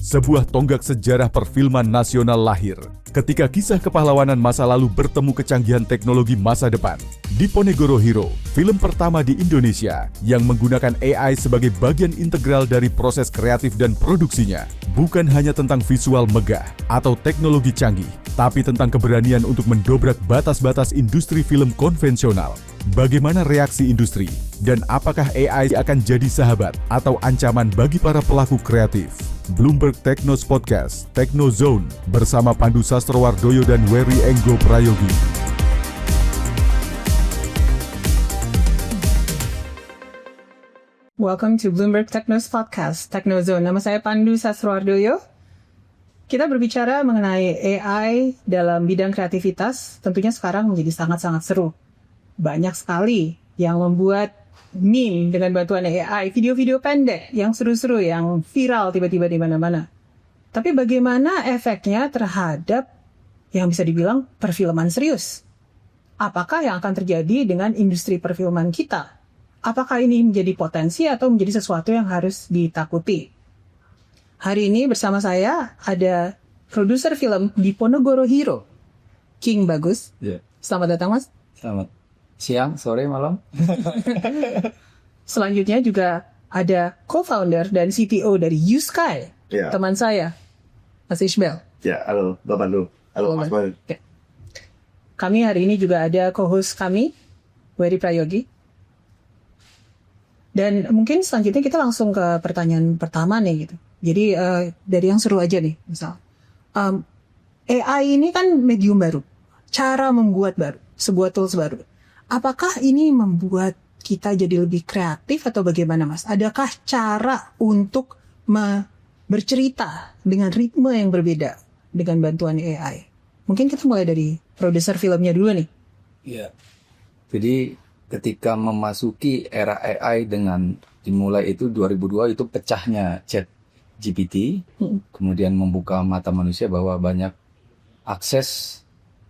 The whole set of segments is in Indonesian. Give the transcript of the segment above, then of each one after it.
sebuah tonggak sejarah perfilman nasional lahir ketika kisah kepahlawanan masa lalu bertemu kecanggihan teknologi masa depan. Diponegoro Hero, film pertama di Indonesia yang menggunakan AI sebagai bagian integral dari proses kreatif dan produksinya. Bukan hanya tentang visual megah atau teknologi canggih, tapi tentang keberanian untuk mendobrak batas-batas industri film konvensional. Bagaimana reaksi industri? Dan apakah AI akan jadi sahabat atau ancaman bagi para pelaku kreatif? Bloomberg Technos Podcast, Technozone, bersama Pandu Sastrowardoyo dan Wery Enggo Prayogi. Welcome to Bloomberg Technos Podcast, Technozone. Nama saya Pandu Sastrowardoyo. Kita berbicara mengenai AI dalam bidang kreativitas, tentunya sekarang menjadi sangat-sangat seru. Banyak sekali yang membuat meme dengan bantuan AI, video-video pendek yang seru-seru, yang viral tiba-tiba di mana-mana. Tapi bagaimana efeknya terhadap yang bisa dibilang perfilman serius? Apakah yang akan terjadi dengan industri perfilman kita? Apakah ini menjadi potensi atau menjadi sesuatu yang harus ditakuti? Hari ini bersama saya ada produser film Diponegoro Hero, King Bagus. Yeah. Selamat datang, Mas. Selamat siang, sore, malam. Selanjutnya juga ada co-founder dan CTO dari YouSky, teman saya, Mas Isbel. Ya, halo Bapak Pandu. Halo Mas Bayu. Okay. Kami hari ini juga ada co-host kami, Wery Prayogi. Dan mungkin selanjutnya kita langsung ke pertanyaan pertama nih gitu. Jadi dari yang seru aja nih, misal AI ini kan medium baru, cara membuat baru, sebuah tools baru. Apakah ini membuat kita jadi lebih kreatif atau bagaimana, Mas? Adakah cara untuk bercerita dengan ritme yang berbeda dengan bantuan AI? Mungkin kita mulai dari produser filmnya dulu nih. Iya. Jadi ketika memasuki era AI dengan dimulai itu 2002 itu pecahnya ChatGPT, kemudian membuka mata manusia bahwa banyak akses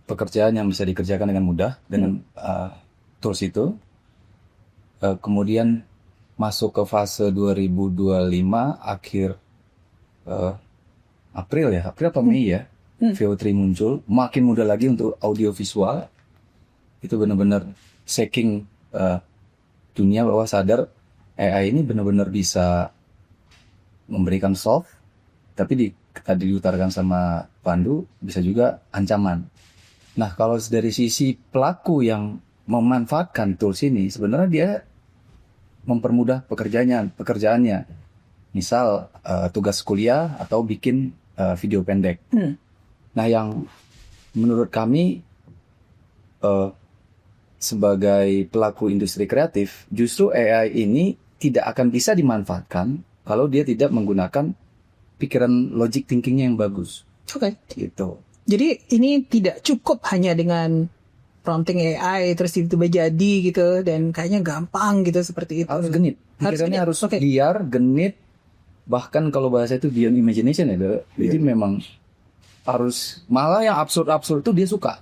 pekerjaan yang bisa dikerjakan dengan mudah dengan tools itu. Kemudian masuk ke fase 2025 akhir April apa Mei ya, VO3 muncul, makin mudah lagi untuk audio visual. Itu benar-benar shaking dunia bahwa sadar AI ini benar-benar bisa memberikan solve, tapi tadi diutarakan sama Pandu bisa juga ancaman. Nah, kalau dari sisi pelaku yang memanfaatkan tools ini, sebenarnya dia mempermudah pekerjaannya. Misal tugas kuliah atau bikin video pendek. Nah, yang menurut kami sebagai pelaku industri kreatif, justru AI ini tidak akan bisa dimanfaatkan kalau dia tidak menggunakan pikiran logic thinkingnya yang bagus. Oke. Gitu. Jadi ini tidak cukup hanya dengan prompting AI terus tiba-tiba jadi gitu dan kayaknya gampang gitu seperti itu. Harus genit. Pikirannya harus liar, genit, bahkan kalau bahasa itu beyond imagination ya. Jadi memang harus, malah yang absurd-absurd itu dia suka.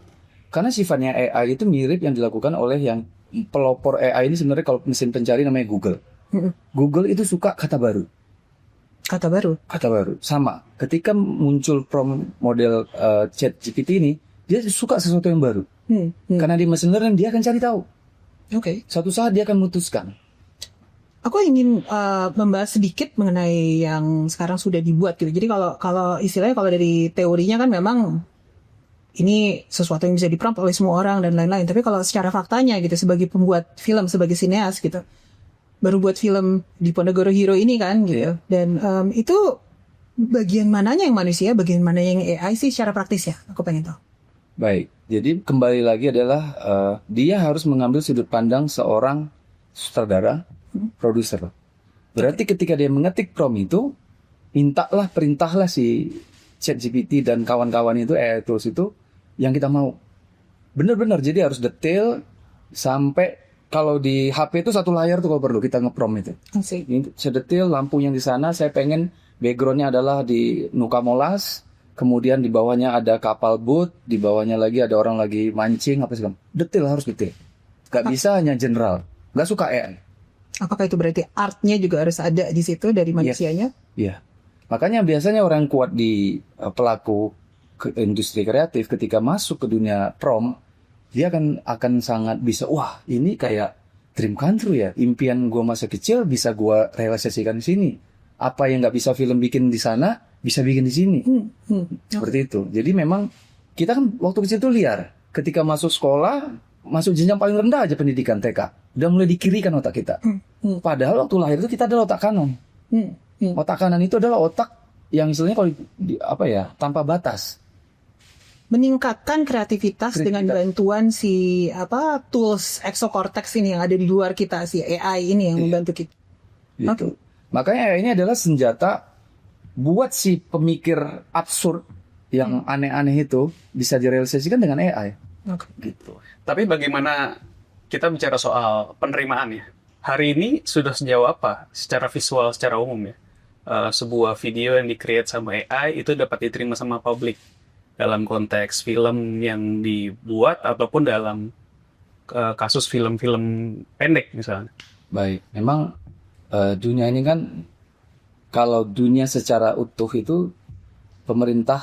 Karena sifatnya AI itu mirip yang dilakukan oleh yang pelopor AI ini sebenarnya kalau mesin pencari namanya Google. Google itu suka kata baru. Kata baru. Sama. Ketika muncul prompt model ChatGPT ini, dia suka sesuatu yang baru. Karena di mesin learning dia akan cari tahu. Oke. Suatu saat dia akan memutuskan. Aku ingin membahas sedikit mengenai yang sekarang sudah dibuat gitu. Jadi kalau istilahnya kalau dari teorinya kan memang ini sesuatu yang bisa diprompt oleh semua orang dan lain-lain. Tapi kalau secara faktanya gitu sebagai pembuat film, sebagai sineas gitu, baru buat film Diponegoro Hero ini kan gitu. Dan itu bagian mananya yang manusia, bagian mana yang AI sih secara praktis ya? Aku pengen tahu. Baik, jadi kembali lagi adalah dia harus mengambil sudut pandang seorang sutradara, produser. Berarti ketika dia mengetik prompt itu, perintahlah si ChatGPT dan kawan-kawan itu, AI tools itu yang kita mau. Benar-benar, jadi harus detail sampai kalau di HP itu satu layar tuh kalau perlu kita nge-prompt itu. Ini sedetail lampu yang di sana, saya pengen backgroundnya adalah di Nuka Molas, kemudian di bawahnya ada kapal boat, di bawahnya lagi ada orang lagi mancing, apa segala. Detail, harus detail. Gak bisa hanya general. Gak suka AI. Apakah itu berarti artnya juga harus ada di situ dari manusianya? Iya. Makanya biasanya orang kuat di pelaku industri kreatif ketika masuk ke dunia prom, dia akan sangat bisa, wah ini kayak dream come true ya, impian gue masa kecil bisa gue realisasikan di sini. Apa yang nggak bisa film bikin di sana, bisa bikin di sini. Seperti itu. Jadi memang kita kan waktu kecil itu liar. Ketika masuk sekolah, masuk jenjang paling rendah aja pendidikan TK, udah mulai dikirikan otak kita. Padahal waktu lahir itu kita adalah otak kanan. Otak kanan itu adalah otak yang istilahnya kalau tanpa batas. Meningkatkan kreativitas dengan bantuan si tools exocortex ini yang ada di luar kita, si AI ini yang membantu kita. Gitu. Makanya AI ini adalah senjata buat si pemikir absurd yang aneh-aneh itu bisa direalisasikan dengan AI. Gitu. Tapi bagaimana kita bicara soal penerimaan ya? Hari ini sudah sejauh apa secara visual, secara umum ya? Sebuah video yang di-create sama AI itu dapat diterima sama publik dalam konteks film yang dibuat ataupun dalam kasus film-film pendek misalnya. Baik, memang dunia ini kan kalau dunia secara utuh itu pemerintah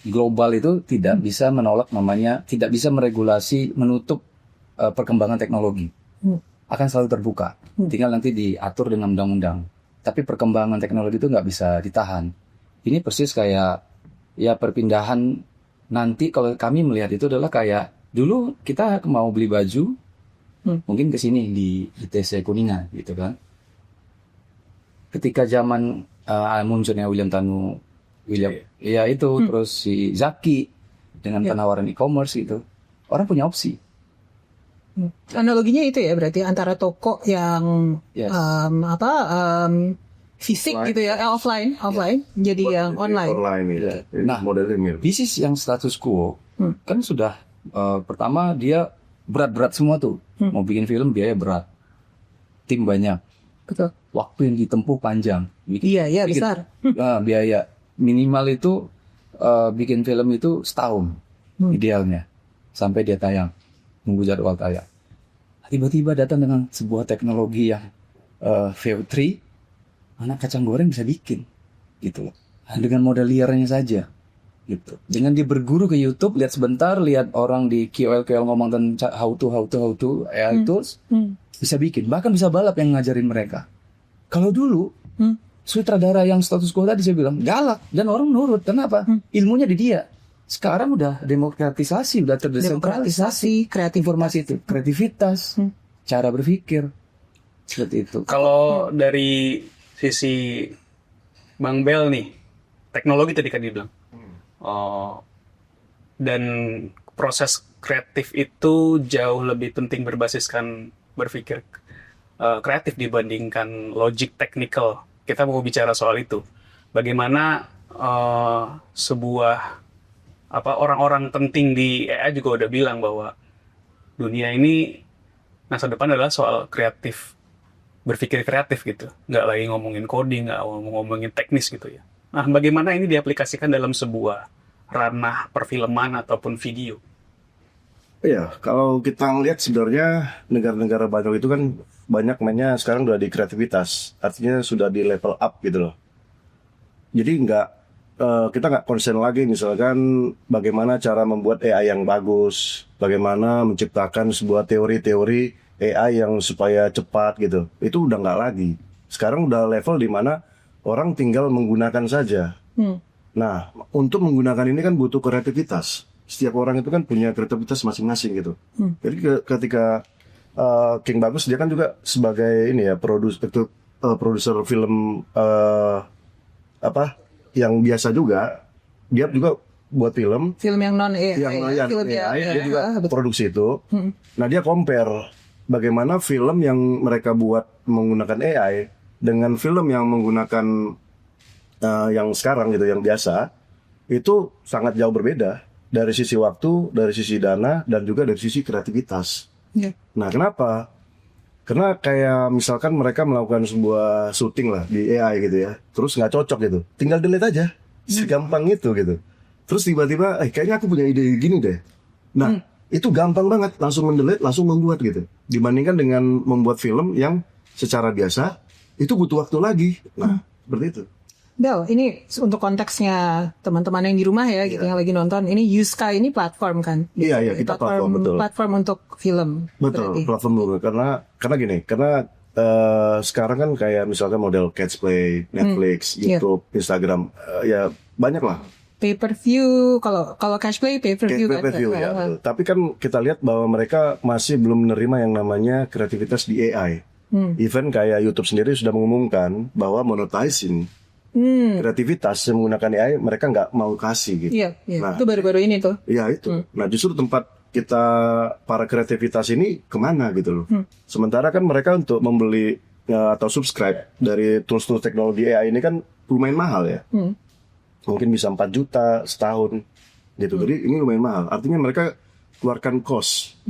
global itu tidak bisa menolak tidak bisa meregulasi menutup perkembangan teknologi. Akan selalu terbuka. Tinggal nanti diatur dengan undang-undang. Tapi perkembangan teknologi itu nggak bisa ditahan. Ini persis kayak ya perpindahan nanti kalau kami melihat itu adalah kayak dulu kita mau beli baju mungkin ke sini di ITC Kuningan gitu kan. Ketika zaman munculnya terus si Zaki dengan penawaran e-commerce gitu, orang punya opsi. Analoginya itu ya berarti antara toko yang fisik gitu ya, offline, jadi yang online. Ya. Nah, Modelnya mirip. bisnis yang status quo kan sudah pertama dia berat-berat semua tuh. Mau bikin film biaya berat, tim banyak, Betul. waktu yang ditempuh panjang. Iya, besar. Biaya minimal itu bikin film itu setahun idealnya sampai dia tayang, nunggu jadwal tayang. Tiba-tiba datang dengan sebuah teknologi yang VO3, anak kacang goreng bisa bikin gitu loh, dengan modal liarnya saja gitu. Dengan dia berguru ke YouTube, lihat sebentar, lihat orang di KOL ngomong tentang how to AI tools, bisa bikin, bahkan bisa balap yang ngajarin mereka. Kalau dulu sutradara yang status quo tadi saya bilang galak dan orang nurut. Kenapa? Ilmunya di dia. Sekarang udah demokratisasi, udah terdesentralisasi informasi itu, kreativitas, cara berpikir seperti itu. Kalau dari sisi Bang Bel nih, teknologi tadi kan dibilang, dan proses kreatif itu jauh lebih penting berbasiskan berpikir kreatif dibandingkan logic technical. Kita mau bicara soal itu. Bagaimana sebuah orang-orang penting di AI juga udah bilang bahwa dunia ini masa depan adalah soal kreatif, berpikir kreatif gitu. Nggak lagi ngomongin coding, nggak ngomongin teknis gitu ya. Nah, bagaimana ini diaplikasikan dalam sebuah ranah perfilman ataupun video? Iya, kalau kita ngelihat sebenarnya negara-negara banyak itu kan banyak mainnya sekarang udah di kreativitas, artinya sudah di level up gitu loh. Jadi kita nggak konsen lagi misalkan bagaimana cara membuat AI yang bagus, bagaimana menciptakan sebuah teori-teori AI yang supaya cepat gitu. Itu udah nggak lagi. Sekarang udah level di mana orang tinggal menggunakan saja. Nah, untuk menggunakan ini kan butuh kreativitas. Setiap orang itu kan punya kreativitas masing-masing gitu. Jadi ketika King Bagus dia kan juga sebagai ini ya produser film yang biasa juga, dia juga buat film yang non AI, film AI, dia juga produksi itu. Nah, dia compare bagaimana film yang mereka buat menggunakan AI dengan film yang menggunakan yang sekarang gitu, yang biasa, itu sangat jauh berbeda dari sisi waktu, dari sisi dana, dan juga dari sisi kreativitas. Nah, kenapa? Karena kayak misalkan mereka melakukan sebuah syuting lah di AI gitu ya, terus nggak cocok gitu, tinggal delete aja, segampang itu gitu. Terus tiba-tiba, kayaknya aku punya ide gini deh. Nah, itu gampang banget, langsung mendelete, langsung membuat gitu. Dibandingkan dengan membuat film yang secara biasa, itu butuh waktu lagi. Nah, seperti itu. Bel, ini untuk konteksnya teman-teman yang di rumah ya, gitu yang lagi nonton. Ini Yuska ini platform kan? Iya, kita platform, betul. Platform untuk film. Betul, berarti. platform dulu. Karena gini, sekarang kan kayak misalkan model Catch Play, Netflix, YouTube, Instagram, ya banyak lah. Pay-per-view, kalau cash play pay-per-view kan. Pay-per-view, ya, betul. Tapi kan kita lihat bahwa mereka masih belum menerima yang namanya kreativitas di AI. Even kayak YouTube sendiri sudah mengumumkan bahwa monetizing kreativitas yang menggunakan AI mereka nggak mau kasih gitu. Iya, Nah, itu baru-baru ini tuh. Iya itu. Nah justru tempat kita para kreativitas ini kemana gitu loh. Sementara kan mereka untuk membeli atau subscribe dari tools-tools teknologi AI ini kan lumayan mahal ya. Mungkin bisa 4 juta setahun gitu. Jadi ini lumayan mahal. Artinya mereka keluarkan cost.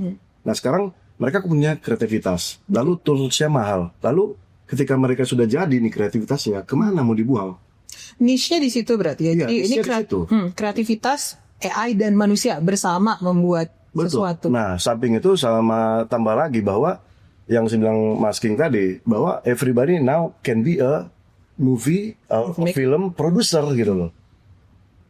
Nah sekarang mereka punya kreativitas. Lalu toolsnya mahal. Lalu ketika mereka sudah jadi nih kreativitasnya, kemana mau dibuang? Niche-nya di situ berarti ya. Iya, Jadi ini niche-nya di situ. kreativitas AI dan manusia bersama membuat sesuatu. Nah, samping itu sama tambah lagi bahwa yang saya bilang Mas King tadi, bahwa everybody now can be a movie, film producer gitu loh.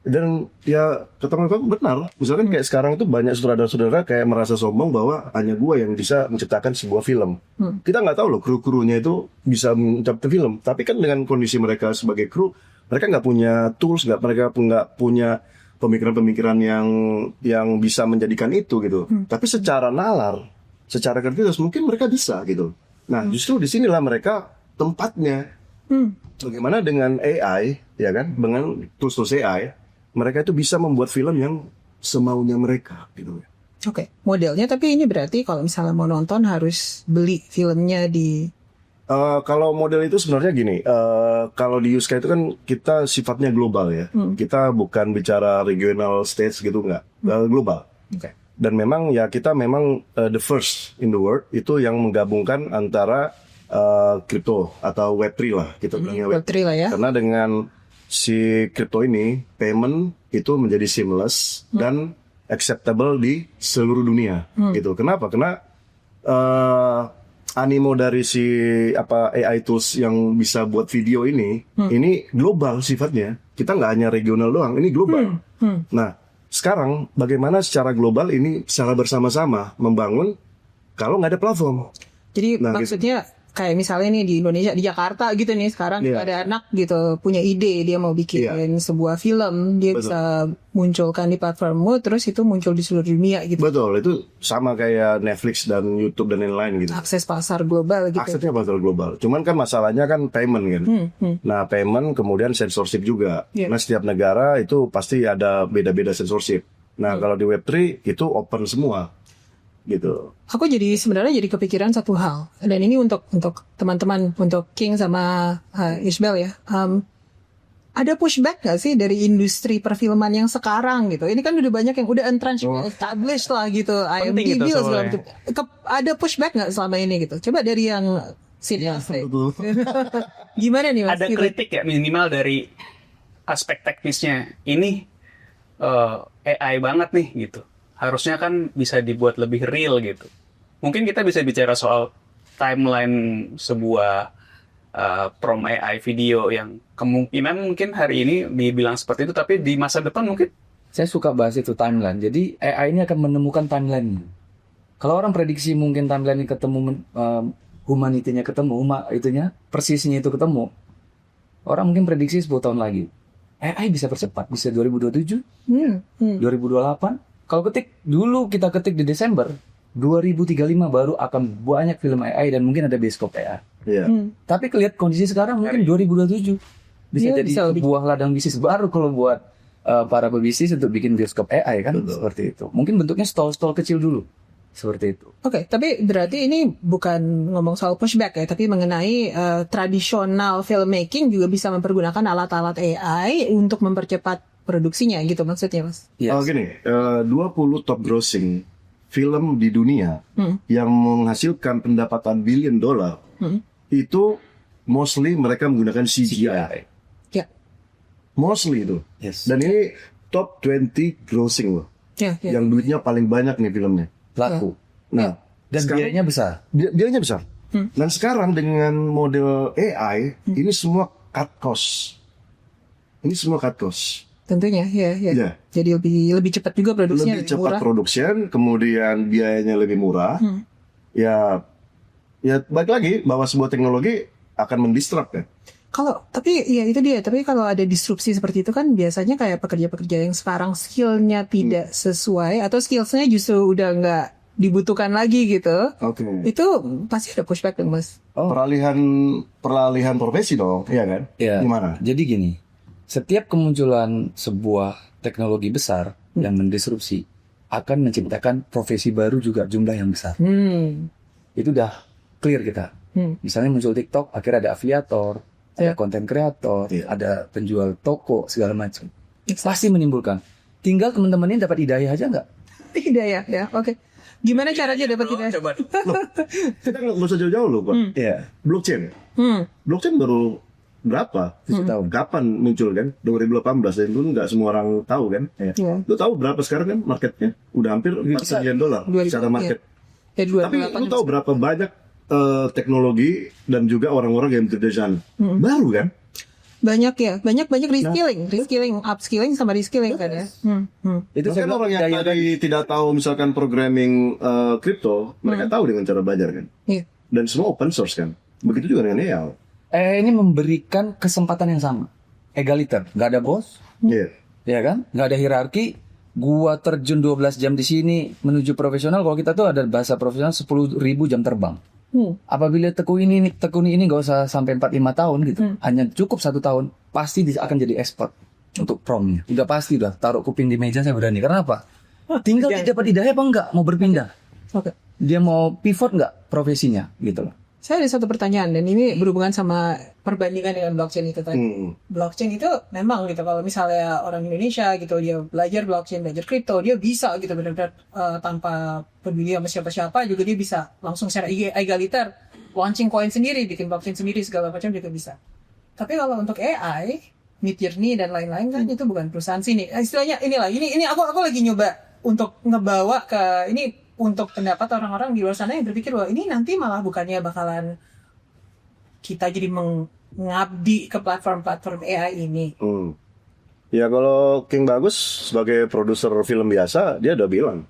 Dan ya ketemu benar. Misalkan kayak sekarang itu banyak saudara-saudara kayak merasa sombong bahwa hanya gua yang bisa menciptakan sebuah film. Kita nggak tahu loh kru-krunya itu bisa menciptakan film. Tapi kan dengan kondisi mereka sebagai kru, mereka nggak punya tools, mereka nggak punya pemikiran-pemikiran yang bisa menjadikan itu gitu. Tapi secara nalar, secara kreativitas mungkin mereka bisa gitu. Nah justru disinilah mereka tempatnya. Bagaimana dengan AI, ya kan? Dengan tools AI, mereka itu bisa membuat film yang semaunya mereka gitu. Oke, modelnya tapi ini berarti kalau misalnya mau nonton harus beli filmnya di. Kalau model itu sebenarnya gini, kalau di Yuska itu kan kita sifatnya global ya. Kita bukan bicara regional stage gitu nggak, global. Oke. Dan memang ya kita memang the first in the world itu yang menggabungkan antara crypto atau Web3 lah, kita bilangnya Web3 lah ya. Karena dengan si crypto ini payment itu menjadi seamless dan acceptable di seluruh dunia gitu. Kenapa? Karena animo dari si AI tools yang bisa buat video ini global sifatnya. Kita nggak hanya regional doang, ini global. Nah, sekarang bagaimana secara global ini secara bersama-sama membangun kalau nggak ada platform. Jadi Nah, maksudnya kayak misalnya nih di Indonesia, di Jakarta gitu nih sekarang ada anak gitu punya ide dia mau bikin sebuah film, dia bisa munculkan di platformmu, terus itu muncul di seluruh dunia gitu. Betul, itu sama kayak Netflix dan YouTube dan lain-lain gitu. Akses pasar global gitu. Aksesnya pasar global. Cuman kan masalahnya kan payment kan. Nah payment kemudian censorship juga. Nah setiap negara itu pasti ada beda-beda censorship. Nah kalau di Web3 itu open semua gitu. Aku sebenarnya jadi kepikiran satu hal, dan ini untuk teman-teman, untuk King sama Isbel ya. Ada pushback nggak sih dari industri perfilman yang sekarang gitu? Ini kan udah banyak yang udah entrenched, established lah gitu, IMDb gitu lah segala soalnya. macam. Ada pushback nggak selama ini gitu? Coba dari yang gimana nih Mas? Ada kritik ya minimal dari aspek teknisnya. Ini AI banget nih gitu. Harusnya kan bisa dibuat lebih real gitu. Mungkin kita bisa bicara soal timeline sebuah prom AI video yang kemungkinan mungkin hari ini dibilang seperti itu, tapi di masa depan mungkin. Saya suka bahas itu timeline. Jadi AI ini akan menemukan timeline. Kalau orang prediksi mungkin timeline ini ketemu, humanity-nya ketemu, persisnya itu ketemu. Orang mungkin prediksi 10 tahun lagi. AI bisa percepat, bisa 2027, 2028. Kalau kita ketik di Desember 2035 baru akan banyak film AI dan mungkin ada bioskop AI. Tapi lihat kondisi sekarang mungkin 2027 bisa jadi sebuah ladang bisnis baru kalau buat para pebisnis untuk bikin bioskop AI kan. Seperti itu. Mungkin bentuknya stall kecil dulu. Seperti itu. Oke, tapi berarti ini bukan ngomong soal pushback ya, tapi mengenai tradisional filmmaking juga bisa mempergunakan alat-alat AI untuk mempercepat produksinya gitu maksudnya Mas? Yes. Gini, 20 top grossing film di dunia yang menghasilkan pendapatan billion dollar itu mostly mereka menggunakan CGI. Ya. Mostly itu. Yes. Dan ini top 20 grossing loh. Yang duitnya paling banyak nih filmnya. Laku. Nah, dan biayanya besar. Biayanya besar. Dan sekarang dengan model AI ini semua cut cost. ini semua cut cost. Tentunya, ya. Iya. Jadi lebih cepat juga produksinya, Lebih cepat murah. production, kemudian biayanya lebih murah. Ya balik lagi bahwa sebuah teknologi akan mendisrupt kan. Tapi ya itu dia. Tapi kalau ada disrupsi seperti itu kan biasanya kayak pekerja-pekerja yang sekarang skillnya tidak sesuai atau skillsnya justru udah nggak dibutuhkan lagi gitu. Oke. Itu pasti ada pushback dong, Mas. Peralihan profesi dong, iya kan? Ya, Gimana? jadi gini, setiap kemunculan sebuah teknologi besar yang mendisrupsi akan menciptakan profesi baru juga jumlah yang besar. Itu udah clear kita. Misalnya muncul TikTok, akhirnya ada afiliator, ada konten kreator, ada penjual toko, segala macam. Pasti menimbulkan. Tinggal teman-teman ini dapat hidayah aja nggak? Hidayah ya, oke. Gimana caranya dapat hidayah? Coba. Kita nggak usah jauh-jauh loh, Pak. Iya. Blockchain. Blockchain baru berapa? Tahun. Kapan muncul kan? 2018 dan itu nggak semua orang tahu kan? Iya. Lu tahu berapa sekarang kan marketnya? Udah hampir 4 triliun dolar 2000, secara market. Ya, Tapi lu tahu berapa banyak teknologi dan juga orang-orang yang bekerja di sana? Baru kan? banyak ya, banyak reskilling, upskilling sama reskilling kan ya. Itu Bahkan orang yang tadi tidak tahu misalkan programming crypto, mereka tahu dengan cara belajar kan? Iya. Dan semua open source kan? Begitu juga dengan AI. Ini memberikan kesempatan yang sama, egaliter, nggak ada bos, Iya. ya kan? Nggak ada hierarki. Gua terjun 12 jam di sini menuju profesional. Kalau kita tuh ada bahasa profesional 10.000 jam terbang. Apabila tekuni ini nggak usah sampai 4-5 tahun gitu, hanya cukup 1 tahun, pasti akan jadi expert untuk promnya. Udah pasti udah taruh kuping di meja saya berani. Karena apa? Tinggal dia dapat hidayah apa enggak mau berpindah. Oke. Dia mau pivot nggak profesinya gitu loh. Saya ada satu pertanyaan dan ini berhubungan sama perbandingan dengan blockchain itu tadi. Blockchain itu memang gitu kalau misalnya orang Indonesia gitu dia belajar blockchain, belajar kripto, dia bisa gitu benar-benar tanpa peduli sama siapa-siapa juga dia bisa langsung secara egaliter launching coin sendiri, bikin blockchain sendiri segala macam juga bisa. Tapi kalau untuk AI, Midjourney dan lain-lain kan itu bukan perusahaan sini. Istilahnya ini aku lagi nyoba untuk ngebawa ke ini untuk pendapat orang-orang di luar sana yang berpikir bahwa ini nanti malah bukannya bakalan kita jadi mengabdi ke platform-platform AI ini. Ya kalau King Bagus sebagai produser film biasa, dia udah bilang,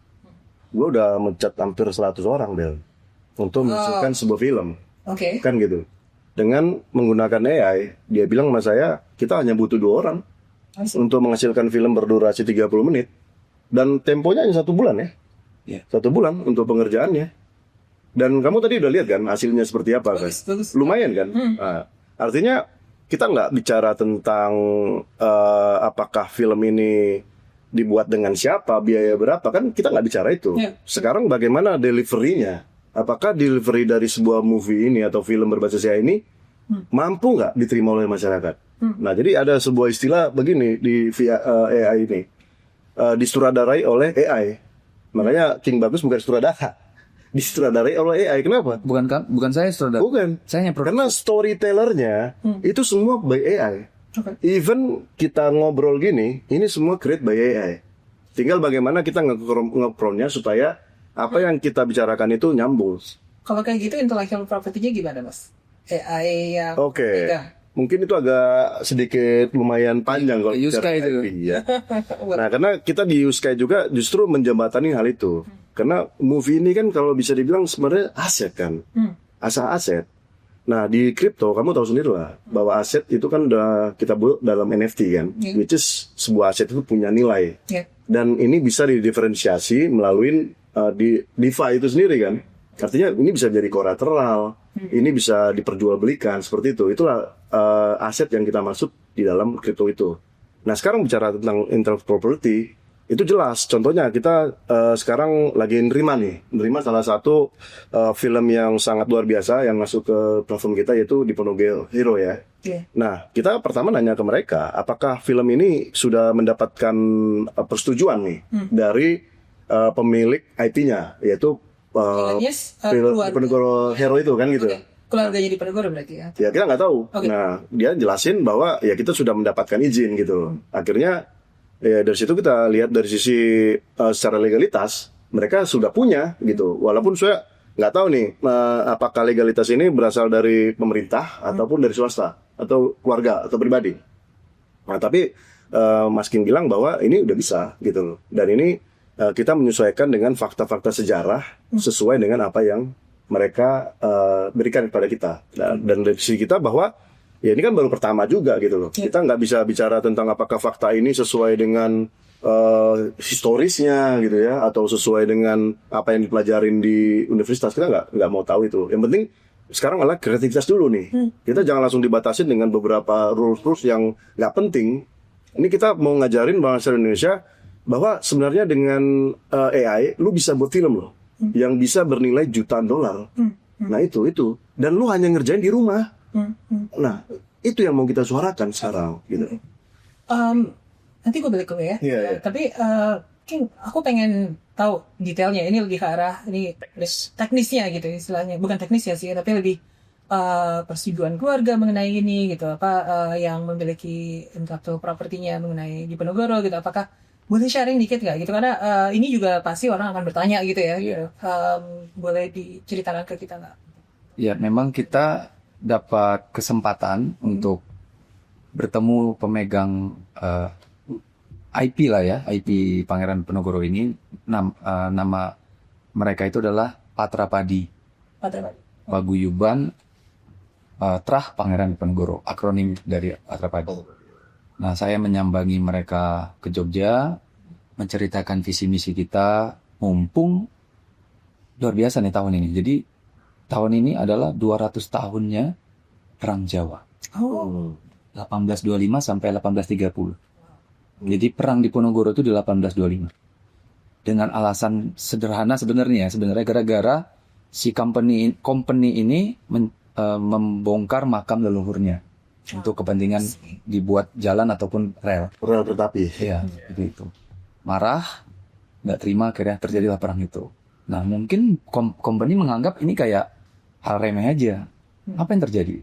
gue udah mencat hampir 100 orang Bel untuk menghasilkan sebuah film, Oke. kan gitu. Dengan menggunakan AI, dia bilang sama saya, kita hanya butuh 2 orang untuk menghasilkan film berdurasi 30 menit dan temponya hanya 1 bulan ya. 1 bulan untuk pengerjaannya. Dan kamu tadi udah lihat kan hasilnya seperti apa kan? Bagus. Lumayan kan? Nah, artinya kita nggak bicara tentang apakah film ini dibuat dengan siapa, biaya berapa, kan kita nggak bicara itu. Sekarang bagaimana delivery-nya? Apakah delivery dari sebuah movie ini atau film berbasis AI ini mampu nggak diterima oleh masyarakat? Nah, jadi ada sebuah istilah begini di via AI ini, disutradarai oleh AI. Makanya King Bagus bukan sutradara, disutradarai oleh AI. Kenapa? Bukan saya saudara. Bukan. Saya hanya Karena storytellernya itu semua by AI. Even kita ngobrol gini, ini semua create by AI. Tinggal bagaimana kita nge-prompt-nya supaya apa yang kita bicarakan itu nyambung. Kalau kayak gitu intellectual property-nya gimana, Mas? AI yang Oke. Mungkin itu agak sedikit lumayan panjang kalau Yuska bicara itu. IP, ya. Nah, karena kita di Yuska juga justru menjembatani hal itu. Karena movie ini kan kalau bisa dibilang sebenarnya aset kan. Asal aset. Nah, di kripto kamu tahu sendiri lah bahwa aset itu kan udah kita buat dalam NFT kan. Which is sebuah aset itu punya nilai. Dan ini bisa didiferensiasi melalui di DeFi itu sendiri kan. Artinya ini bisa jadi kolateral, ini bisa diperjualbelikan seperti itu. Itulah aset yang kita masuk di dalam kripto itu. Nah, sekarang bicara tentang intellectual property, itu jelas. Contohnya kita sekarang lagi nerima salah satu film yang sangat luar biasa yang masuk ke platform kita, yaitu Diponegoro Hero ya. Nah, kita pertama nanya ke mereka, apakah film ini sudah mendapatkan persetujuan nih dari pemilik IP-nya, yaitu Diponegoro Hero itu kan gitu. Keluarganya Diponegoro berarti ya? Ya kita nggak tahu. Nah, dia jelasin bahwa ya kita sudah mendapatkan izin gitu. Akhirnya ya dari situ kita lihat dari sisi secara legalitas mereka sudah punya gitu. Walaupun saya nggak tahu nih apakah legalitas ini berasal dari pemerintah ataupun dari swasta atau keluarga atau pribadi. Nah, tapi Mas King bilang bahwa ini udah bisa gitu loh. Dan ini kita menyesuaikan dengan fakta-fakta sejarah sesuai dengan apa yang mereka berikan kepada kita. Dan dari sisi kita bahwa ya ini kan baru pertama juga gitu loh. Kita nggak bisa bicara tentang apakah fakta ini sesuai dengan historisnya gitu ya, atau sesuai dengan apa yang dipelajarin di universitas. Kita nggak mau tahu itu. Yang penting sekarang adalah kreativitas dulu nih. Kita jangan langsung dibatasin dengan beberapa rules yang nggak penting. Ini kita mau ngajarin bangsa Indonesia bahwa sebenarnya dengan AI lu bisa buat film loh yang bisa bernilai jutaan dolar. Nah itu dan lu hanya ngerjain di rumah. Nah itu yang mau kita suarakan sekarang gitu. Nanti gue balik dulu ya. Iya. Tapi King, aku pengen tahu detailnya. Ini lebih ke arah ini teknisnya gitu istilahnya. Bukan teknis ya sih, tapi lebih persetujuan keluarga mengenai ini gitu. Apa yang memiliki intellectual property-nya mengenai Diponegoro gitu. Apakah boleh sharing dikit nggak gitu? Karena ini juga pasti orang akan bertanya gitu ya. Gitu. Boleh diceritakan ke kita nggak? Ya, memang kita dapat kesempatan untuk bertemu pemegang IP lah ya, IP Pangeran Diponegoro ini. Nama mereka itu adalah Patra Padi. Paguyuban Trah Pangeran Diponegoro, akronim dari Patra Padi. Nah, saya menyambangi mereka ke Jogja, menceritakan visi misi kita, mumpung luar biasa nih tahun ini. Jadi tahun ini adalah 200 tahunnya Perang Jawa. 1825 sampai 1830. Jadi perang Diponegoro itu di 1825. Dengan alasan sederhana sebenarnya gara-gara si company ini membongkar makam leluhurnya untuk kepentingan dibuat jalan ataupun rel kereta api. Iya, begitu. Marah, nggak terima, akhirnya terjadilah perang itu. Nah, mungkin company menganggap ini kayak hal remeh aja. Apa yang terjadi?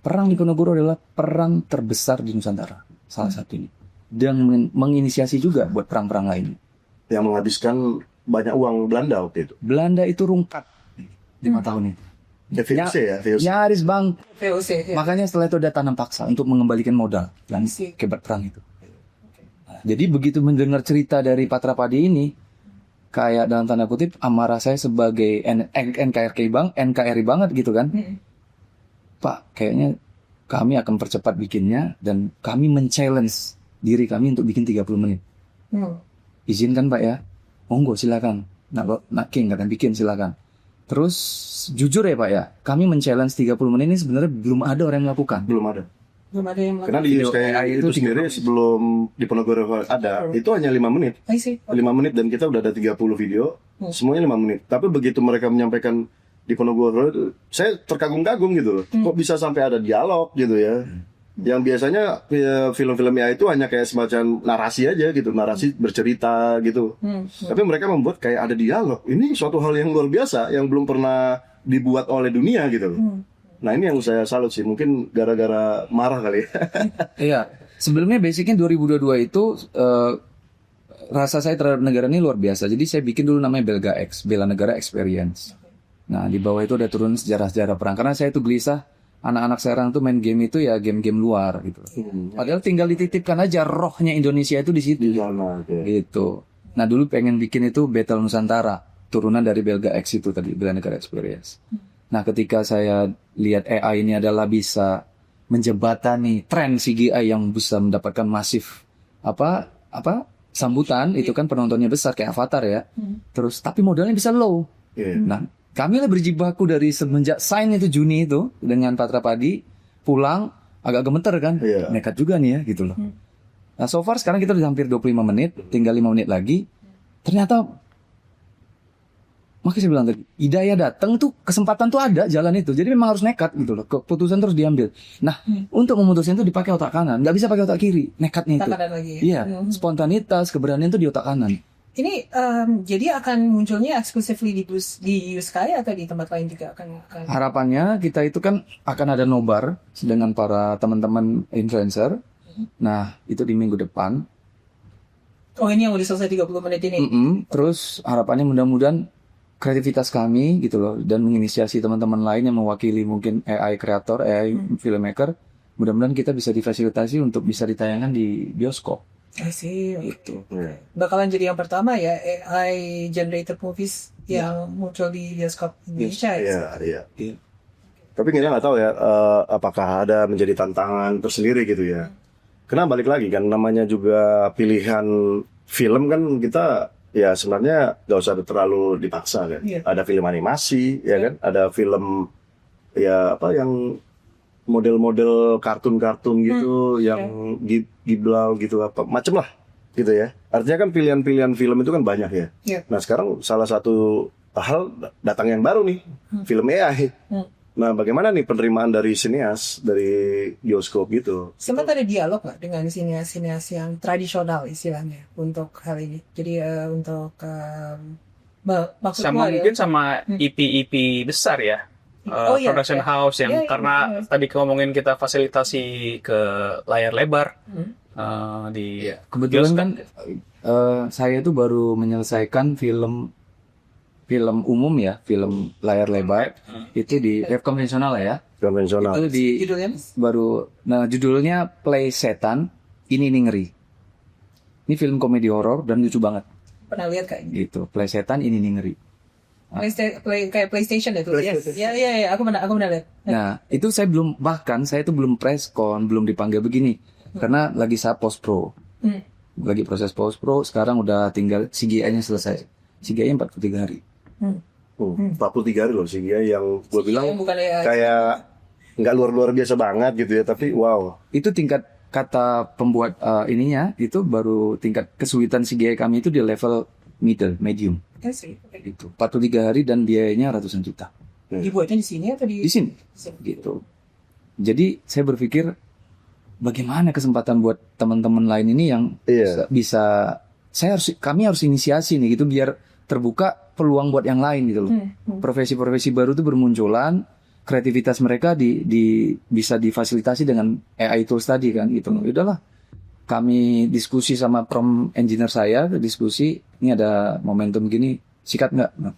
Perang Diponegoro adalah perang terbesar di Nusantara, salah satunya. Dan menginisiasi juga buat perang-perang lain. Yang menghabiskan banyak uang Belanda waktu itu. Belanda itu rungkat 5 tahun itu. VOC ya, VOC. Nyaris bang. VOC. Ya. Makanya setelah itu ada tanam paksa untuk mengembalikan modal dan akibat perang itu. Nah, jadi begitu mendengar cerita dari Patra Padi ini, kayak dalam tanda kutip amarah saya sebagai NKRI banget gitu kan. Pak, kayaknya kami akan percepat bikinnya dan kami men-challenge diri kami untuk bikin 30 menit. Izinkan Pak ya? Monggo silakan. Nak King kata bikin silakan. Terus jujur ya Pak ya, kami men-challenge 30 menit ini sebenarnya belum ada orang yang melakukan. Belum ada. Yang Karena di AI itu sendiri sebelum Diponegoro ada, itu hanya 5 menit. 5 menit dan kita udah ada 30 video, semuanya 5 menit. Tapi begitu mereka menyampaikan Diponegoro itu, saya terkagum-kagum gitu loh. Kok bisa sampai ada dialog gitu ya. Yang biasanya film-film AI itu hanya kayak semacam narasi aja gitu, narasi bercerita gitu. Tapi mereka membuat kayak ada dialog. Ini suatu hal yang luar biasa yang belum pernah dibuat oleh dunia gitu. Nah ini yang saya salut sih, mungkin gara-gara marah kali ya. Iya, sebelumnya basicnya 2022 itu rasa saya terhadap negara ini luar biasa. Jadi saya bikin dulu namanya Belga X, Bela Negara Experience. Nah di bawah itu ada turun sejarah-sejarah perang. Karena saya itu gelisah. Anak-anak sekarang tuh main game itu ya game-game luar gitu. Padahal tinggal dititipkan aja rohnya Indonesia itu di situ. Gitu. Nah dulu pengen bikin itu Battle Nusantara, turunan dari Belga X itu tadi, Bela Negara Experience. Nah ketika saya lihat AI ini adalah bisa menjembatani tren CGI yang bisa mendapatkan masif sambutan, itu kan penontonnya besar kayak Avatar ya. Terus tapi modalnya bisa low. Nah kami lah berjibaku dari semenjak sign itu Juni itu dengan Patra Padi, pulang agak gemeter kan, nekat juga nih ya gitu loh. Nah so far sekarang kita udah hampir 25 menit, tinggal 5 menit lagi. Ternyata, makanya saya bilang tadi, hidayah datang tuh, kesempatan tuh ada jalan itu. Jadi memang harus nekat gitu loh, keputusan terus diambil. Nah untuk memutuskan itu dipakai otak kanan, nggak bisa pakai otak kiri, nekatnya itu. Iya, spontanitas, keberanian itu di otak kanan. Ini jadi akan munculnya exclusively di Uskai atau di tempat lain juga akan? Harapannya kita itu kan akan ada nobar dengan para teman-teman influencer. Nah itu di minggu depan. Oh ini yang udah selesai 30 menit ini. Terus harapannya mudah-mudahan kreativitas kami gitu loh dan menginisiasi teman-teman lain yang mewakili mungkin AI kreator, AI filmmaker mudah-mudahan kita bisa difasilitasi untuk bisa ditayangkan di bioskop. I see. Itu. Bakalan jadi yang pertama ya AI generated movies yang muncul di bioskop Indonesia. Iya. Tapi kita nggak tahu ya apakah ada menjadi tantangan tersendiri gitu ya. Karena balik lagi kan namanya juga pilihan film kan kita ya sebenarnya nggak usah terlalu dipaksa kan. Iya. Ada film animasi ya kan, ada film ya apa yang model-model kartun-kartun gitu yang giblau gitu apa macem lah gitu ya. Artinya kan pilihan-pilihan film itu kan banyak ya. Iya. Nah sekarang salah satu hal datang yang baru nih, film AI. Nah, bagaimana nih penerimaan dari sinias, dari bioskop gitu? Sempat ada dialog nggak dengan sinias-sinias yang tradisional istilahnya untuk hal ini? Jadi untuk maksud Sama gua mungkin ya, sama IP-IP besar ya. Oh, iya, Production iya. house yang Iya, karena iya. tadi ngomongin kita fasilitasi ke layar lebar di Kebetulan bioskop. kan saya itu baru menyelesaikan film umum ya, film layar lebar itu di web konvensional ya. Konvensional. Itu di judulnya Mas? baru, nah judulnya Play Setan Ini Nih Ngeri. Ini film komedi horor dan lucu banget Pernah lihat kayaknya? gitu. Play Setan Ini Nih Ngeri. Kayak PlayStation itu. Iya, aku pernah lihat. Nah, itu saya tuh belum press con, belum dipanggil begini. Karena lagi saya post pro. Lagi proses post pro, sekarang udah tinggal CGI-nya selesai. CGI-nya 43 hari. 43 hari loh sih yang gue bilang Yang bukan AI. kayak nggak luar biasa banget gitu ya, tapi wow. Itu tingkat kata pembuat ininya, itu baru tingkat kesulitan CGI kami itu di level medium. I see. Itu 43 hari dan biayanya ratusan juta. Dibuatnya di sini atau di Di sini. Gitu. Jadi saya berpikir bagaimana kesempatan buat teman-teman lain ini yang Iya. bisa kami harus inisiasi nih gitu biar terbuka peluang buat yang lain gitu loh. Profesi-profesi baru itu bermunculan, kreativitas mereka bisa difasilitasi dengan AI tools tadi kan gitu loh. Udahlah. Kami diskusi sama prompt engineer saya, diskusi, ini ada momentum gini, sikat nggak? Nah,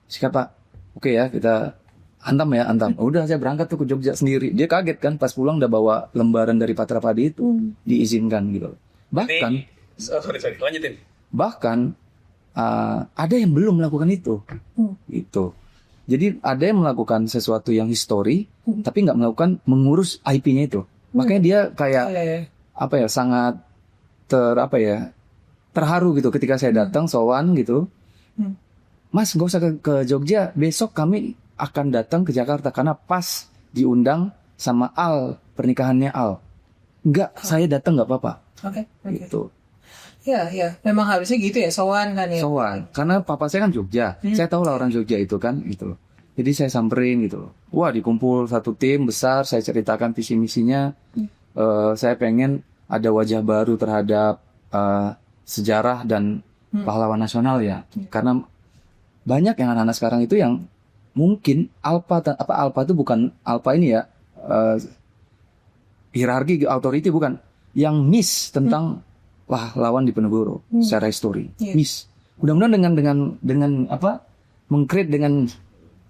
sikat Pak. Oke ya, kita hantam. Udah saya berangkat tuh ke Jogja sendiri. Dia kaget kan, pas pulang udah bawa lembaran dari Patra Padi itu, diizinkan gitu loh. Bahkan, Sorry, lanjutin. ada yang belum melakukan itu. Gitu. Jadi ada yang melakukan sesuatu yang history, tapi nggak mengurus IP-nya itu. Makanya dia kayak sangat terharu gitu ketika saya datang sowan gitu. Mas gak usah ke Jogja, besok kami akan datang ke Jakarta karena pas diundang sama Al, pernikahannya Al. Enggak, saya datang nggak apa-apa. Oke. Gitu. Ya, memang harusnya gitu ya, sowan kan ya. Sowan, karena papa saya kan Jogja. Saya tahu lah orang Jogja itu kan gitu loh. Jadi saya samperin gitu loh. Wah, dikumpul satu tim besar, saya ceritakan visi misinya. Saya pengen ada wajah baru terhadap sejarah dan pahlawan nasional ya. Karena banyak yang anak-anak sekarang itu yang mungkin alpha itu bukan alpha ini ya, hierarki authority bukan, yang miss tentang pahlawan Diponegoro secara histori. Miss. Mudah-mudahan dengan meng-create dengan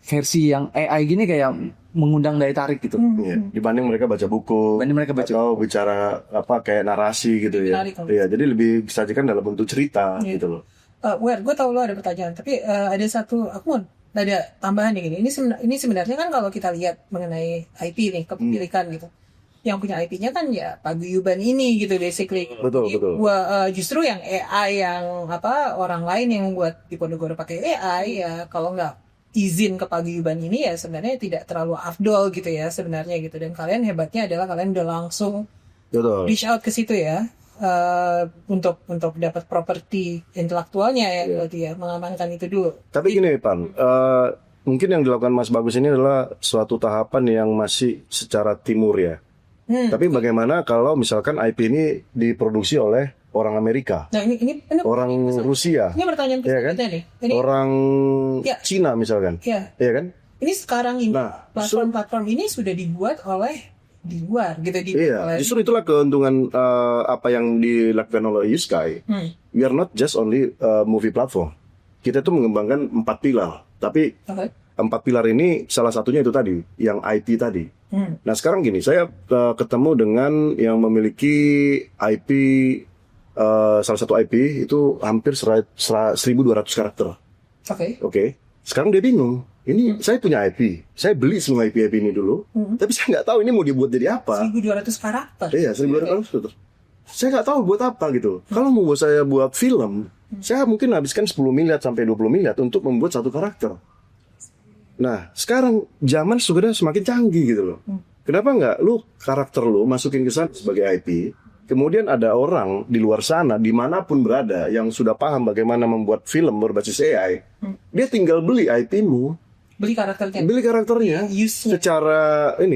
versi yang AI gini kayak mengundang daya tarik gitu. Iya. Dibanding mereka baca buku, atau bicara kayak narasi gitu ya. Iya, jadi lebih disajikan dalam bentuk cerita gitu loh. Gue tau lo ada pertanyaan, tapi ada satu, aku mau ada tambahan nih gini. Ini sebenarnya kan kalau kita lihat mengenai IP nih, kepemilikan gitu. Yang punya IP-nya kan ya paguyuban ini gitu basically. Betul. Justru yang AI yang orang lain yang buat Diponegoro pakai AI ya kalau nggak izin ke paguyuban ini ya sebenarnya tidak terlalu afdol gitu ya sebenarnya gitu. Dan kalian hebatnya adalah kalian udah langsung reach out ke situ ya. Untuk dapat properti intelektualnya ya berarti ya, mengamankan itu dulu. Tapi gini Pan, mungkin yang dilakukan Mas Bagus ini adalah suatu tahapan yang masih secara timur ya. Tapi bagaimana kalau misalkan IP ini diproduksi oleh orang Amerika, Nah ini orang Rusia, ini pertanyaan ya kan? nih. Ini, orang Cina misalkan, ya. ya kan? Ini sekarang ini Nah, platform ini sudah dibuat oleh di luar gitu Iya, justru itulah keuntungan apa yang dilakukan oleh YouSky. We are not just only movie platform. Kita tuh mengembangkan 4 pilar, tapi 4 pilar ini salah satunya itu tadi, yang IP tadi. Nah sekarang gini, saya ketemu dengan yang memiliki IP, salah satu IP itu hampir 1.200 karakter. Oke. Sekarang dia bingung. Ini saya punya IP, saya beli semua IP ini dulu, tapi saya nggak tahu ini mau dibuat jadi apa. 1.200 karakter. Iya, 1.200 karakter. Saya nggak tahu buat apa gitu. Kalau mau saya buat film, saya mungkin habiskan 10 miliar sampai 20 miliar untuk membuat satu karakter. Nah, sekarang zaman sudah semakin canggih gitu loh. Kenapa nggak lu karakter lu masukin ke sana sebagai IP, kemudian ada orang di luar sana, dimanapun berada, yang sudah paham bagaimana membuat film berbasis AI, dia tinggal beli IP-mu, Beli karakternya. beli karakternya, Use-nya.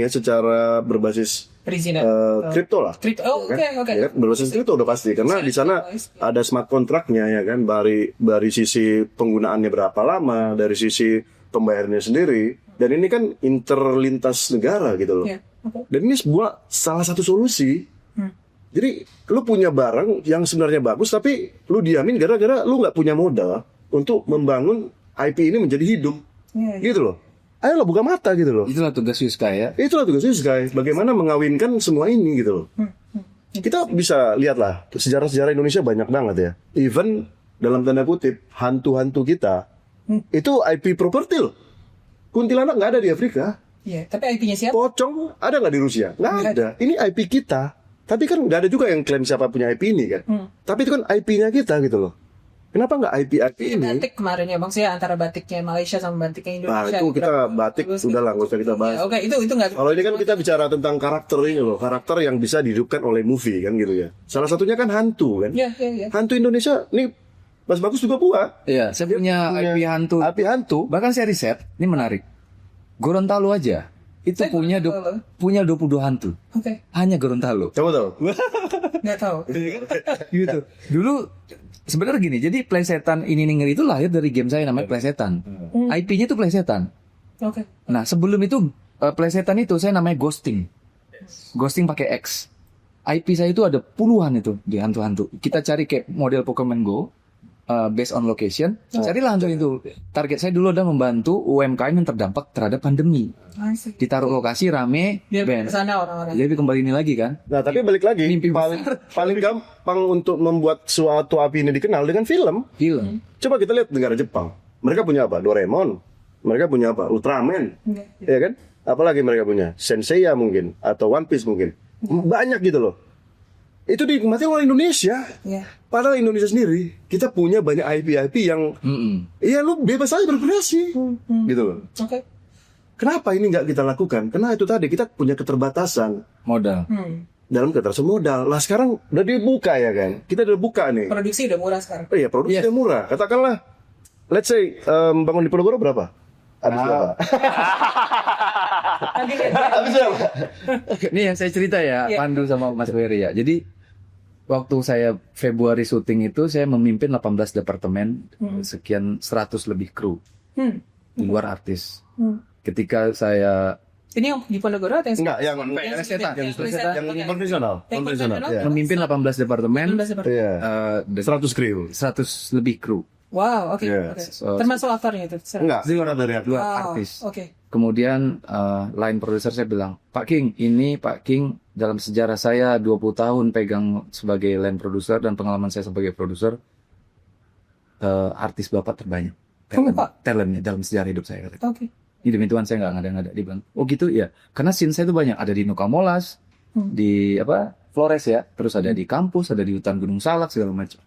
secara berbasis Perizinan. kripto lah. Kripto. Oh, Ya kan? oke. Ya, berbasis kripto udah pasti karena di sana ada smart kontraknya ya kan, dari sisi penggunaannya berapa lama, dari sisi pembayarannya sendiri, dan ini kan interlintas negara gitu loh. Iya, oke. Dan ini salah satu solusi. Jadi lu punya barang yang sebenarnya bagus tapi lu diamin gara-gara lu nggak punya modal untuk membangun IP ini menjadi hidup. Iya. Gitu loh. Ayolah buka mata gitu loh. Itulah tugas Yuska ya. Itulah tugasnya guys, bagaimana mengawinkan semua ini gitu loh. Kita bisa lihatlah sejarah-sejarah Indonesia banyak banget ya. Even dalam tanda kutip hantu-hantu kita itu IP properti loh. Kuntilanak nggak ada di Afrika, Iya, tapi IP-nya siapa? pocong ada nggak di Rusia? Nggak ada. Ini IP kita. Tapi kan nggak ada juga yang klaim siapa punya IP ini kan. Tapi itu kan IP-nya kita gitu loh. Kenapa nggak IP ini? Batik kemarin ya bang, saya antara batiknya Malaysia sama batiknya Nah Indonesia. itu kita batik Bagus, udah lah, nggak usah kita bahas. Ya, oke, itu nggak. Kalau ini kan kita bicara tentang karakter ini loh, karakter yang bisa dihidupkan oleh movie kan gitu ya. Salah satunya kan hantu kan. Iya. Hantu Indonesia nih Mas Bagus juga buat. Iya, saya punya IP hantu. IP hantu. Bahkan saya riset, ini menarik. Gorontalo aja itu Saya punya Gorontalo. punya 22 hantu. Oke, Hanya Gorontalo. Coba tahu. nggak tahu. Gitu. Dulu sebenarnya gini, jadi Plesetan ini ngeri itu lahir dari game saya namanya Plesetan. IP-nya itu Plesetan. Oke. Nah, sebelum itu Plesetan itu saya namanya Ghosting. Ghosting pakai X. IP saya itu ada puluhan itu di hantu-hantu. Kita cari kayak model Pokemon Go based on location. Carilah hantu itu. Target saya dulu adalah membantu UMKM yang terdampak terhadap pandemi. Ditaruh lokasi rame, Biar band. kesana orang-orang. Jadi kembali ini lagi kan. Nah tapi balik lagi, Mimpi paling gampang untuk membuat suatu IP ini dikenal dengan film. Film. Coba kita lihat negara Jepang. Mereka punya apa? Doraemon. Mereka punya apa? Ultraman. Ya kan? Apalagi mereka punya? Senseiya mungkin. Atau One Piece mungkin. Banyak gitu loh. Itu dinikmati oleh Indonesia. Iya. Padahal Indonesia sendiri, kita punya banyak IP-IP yang iya lu bebas aja berkreasi. Gitu loh. Oke. Kenapa ini nggak kita lakukan? Karena itu tadi, kita punya keterbatasan Modal. dalam keterbatasan modal. Lah sekarang udah dibuka ya kan? Kita udah buka nih. Produksi udah murah sekarang. Oh iya, produksi Yes. udah murah. Katakanlah, let's say bangun di Ponorogo berapa? Habis berapa? Habis berapa? Ini yang saya cerita ya, Iya. Pandu sama Mas Wery ya. Jadi waktu saya Februari syuting itu saya memimpin 18 departemen, sekian 100 lebih kru di luar artis. Ketika saya Ini yang di Ponorogo atau yang Enggak, yang Plesetan, yang yang konvensional. konvensional. Iya. memimpin 18 departemen, 18 departemen. Iya. 100 kru. 100 lebih kru. Wow, oke. Yes. Oke. Termasuk aktornya itu. Enggak, Luar dari luar Wow, artis. Oke. Kemudian line produser saya bilang, Pak King, ini Pak King dalam sejarah saya 20 tahun pegang sebagai line producer dan pengalaman saya sebagai produser, artis Bapak terbanyak. Talentnya dalam sejarah hidup saya. Oke. Ini demi Tuhan saya nggak ngada-ngada. Dia bilang, oh gitu ya. Karena scene saya itu banyak. Ada di Nuka Molas, di Flores ya. Terus ada di kampus, ada di hutan Gunung Salak, segala macam.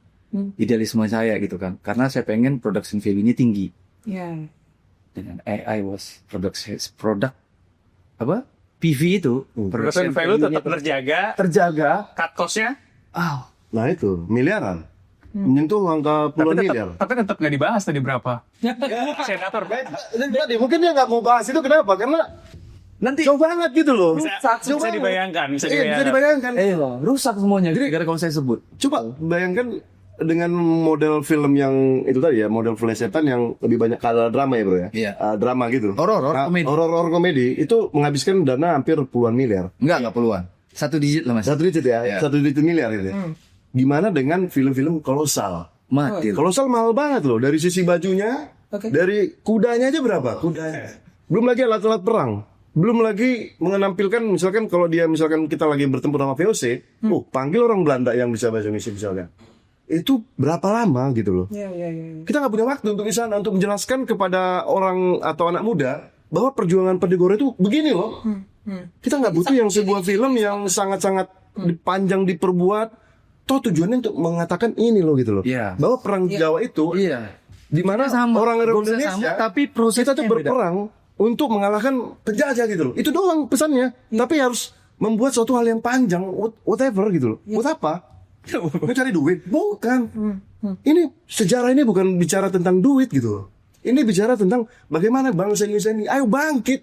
Idealisme saya gitu kan. Karena saya pengen production value ini tinggi. Iya. Dengan AI was product PV itu Production value tetap terjaga. cut cost-nya, Nah itu, miliaran. Menyentuh angka puluhan miliar. tapi tetap nggak dibahas tadi berapa. Senator, Tadi mungkin dia nggak mau bahas itu kenapa? Karena Nanti jauh banget gitu loh. bisa dibayangkan, bisa Iya, bisa dibayangkan. dibayangkan. rusak semuanya. Jadi gara-gara kalau saya sebut. Coba bayangkan dengan model film yang itu tadi ya, model Plesetan yang lebih banyak kalau drama ya bro ya. Iya. Drama gitu. Horor komedi. Horor komedi itu menghabiskan dana hampir puluhan miliar. Enggak puluhan. 1 digit lah mas. Satu digit ya, Iya. 1 digit miliar gitu ya. Gimana dengan film-film kolosal? Mati. Kolosal mahal banget loh, dari sisi bajunya, Oke. Dari kudanya aja berapa? Kudanya. Belum lagi alat-alat perang. Belum lagi menampilkan misalkan kalau dia misalkan kita lagi bertempur sama VOC, panggil orang Belanda yang bisa bahasa Indonesia misalkan. Itu berapa lama gitu loh. Iya. Kita nggak punya waktu untuk di sana untuk menjelaskan kepada orang atau anak muda bahwa perjuangan Penegoro itu begini loh. Kita nggak butuh yang sebuah film yang sangat-sangat panjang diperbuat. Toh tujuannya untuk mengatakan ini loh gitu loh. Iya. Bahwa perang Jawa itu di mana orang Goalsnya Indonesia sama, tapi prosesnya kita tuh yang beda. berperang untuk mengalahkan penjajah gitu loh. Itu doang pesannya. Tapi harus membuat suatu hal yang panjang, whatever gitu loh. Buat apa? Mencari duit? Bukan. Ini sejarah ini bukan bicara tentang duit gitu loh. Ini bicara tentang bagaimana bangsa Indonesia ini ayo bangkit.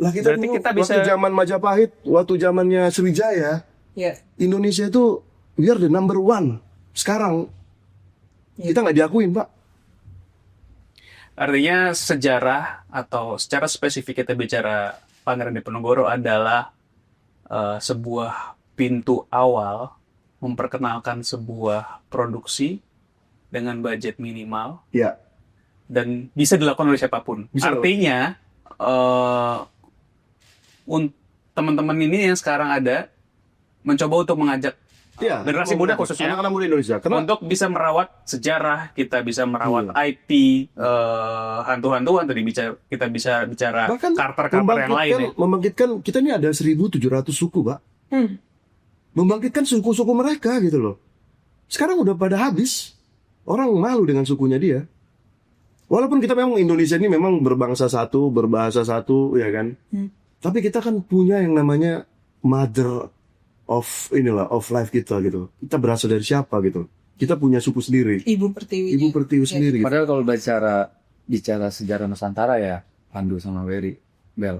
Lah kita Berarti dulu, kita bisa- waktu zaman Majapahit, waktu zamannya Sriwijaya, Iya. Indonesia itu we are the number one. Sekarang kita nggak diakuin, Pak. Artinya sejarah atau secara spesifik kita bicara Pangeran Diponegoro adalah sebuah pintu awal memperkenalkan sebuah produksi dengan budget minimal Ya. dan bisa dilakukan oleh siapapun. Bisa. Artinya teman-teman ini yang sekarang ada mencoba untuk mengajak Iya, generasi muda khususnya anak-anak muda Indonesia. Karena untuk bisa merawat sejarah, kita bisa merawat IP, hantu-hantuan tadi kita bisa bicara bahkan karakter-karakter yang lain ya. membangkitkan kita ini ada 1.700 suku, Pak. Membangkitkan suku-suku mereka gitu loh. Sekarang udah pada habis. Orang malu dengan sukunya dia. Walaupun kita memang Indonesia ini memang berbangsa satu, berbahasa satu, ya kan. Tapi kita kan punya yang namanya mother of life kita gitu. Kita berasal dari siapa gitu. Kita punya suku sendiri. Ibu Pertiwi. Ibu Pertiwi sendiri. Gitu. Padahal kalau bicara sejarah Nusantara ya, Pandu sama Wery, Bel,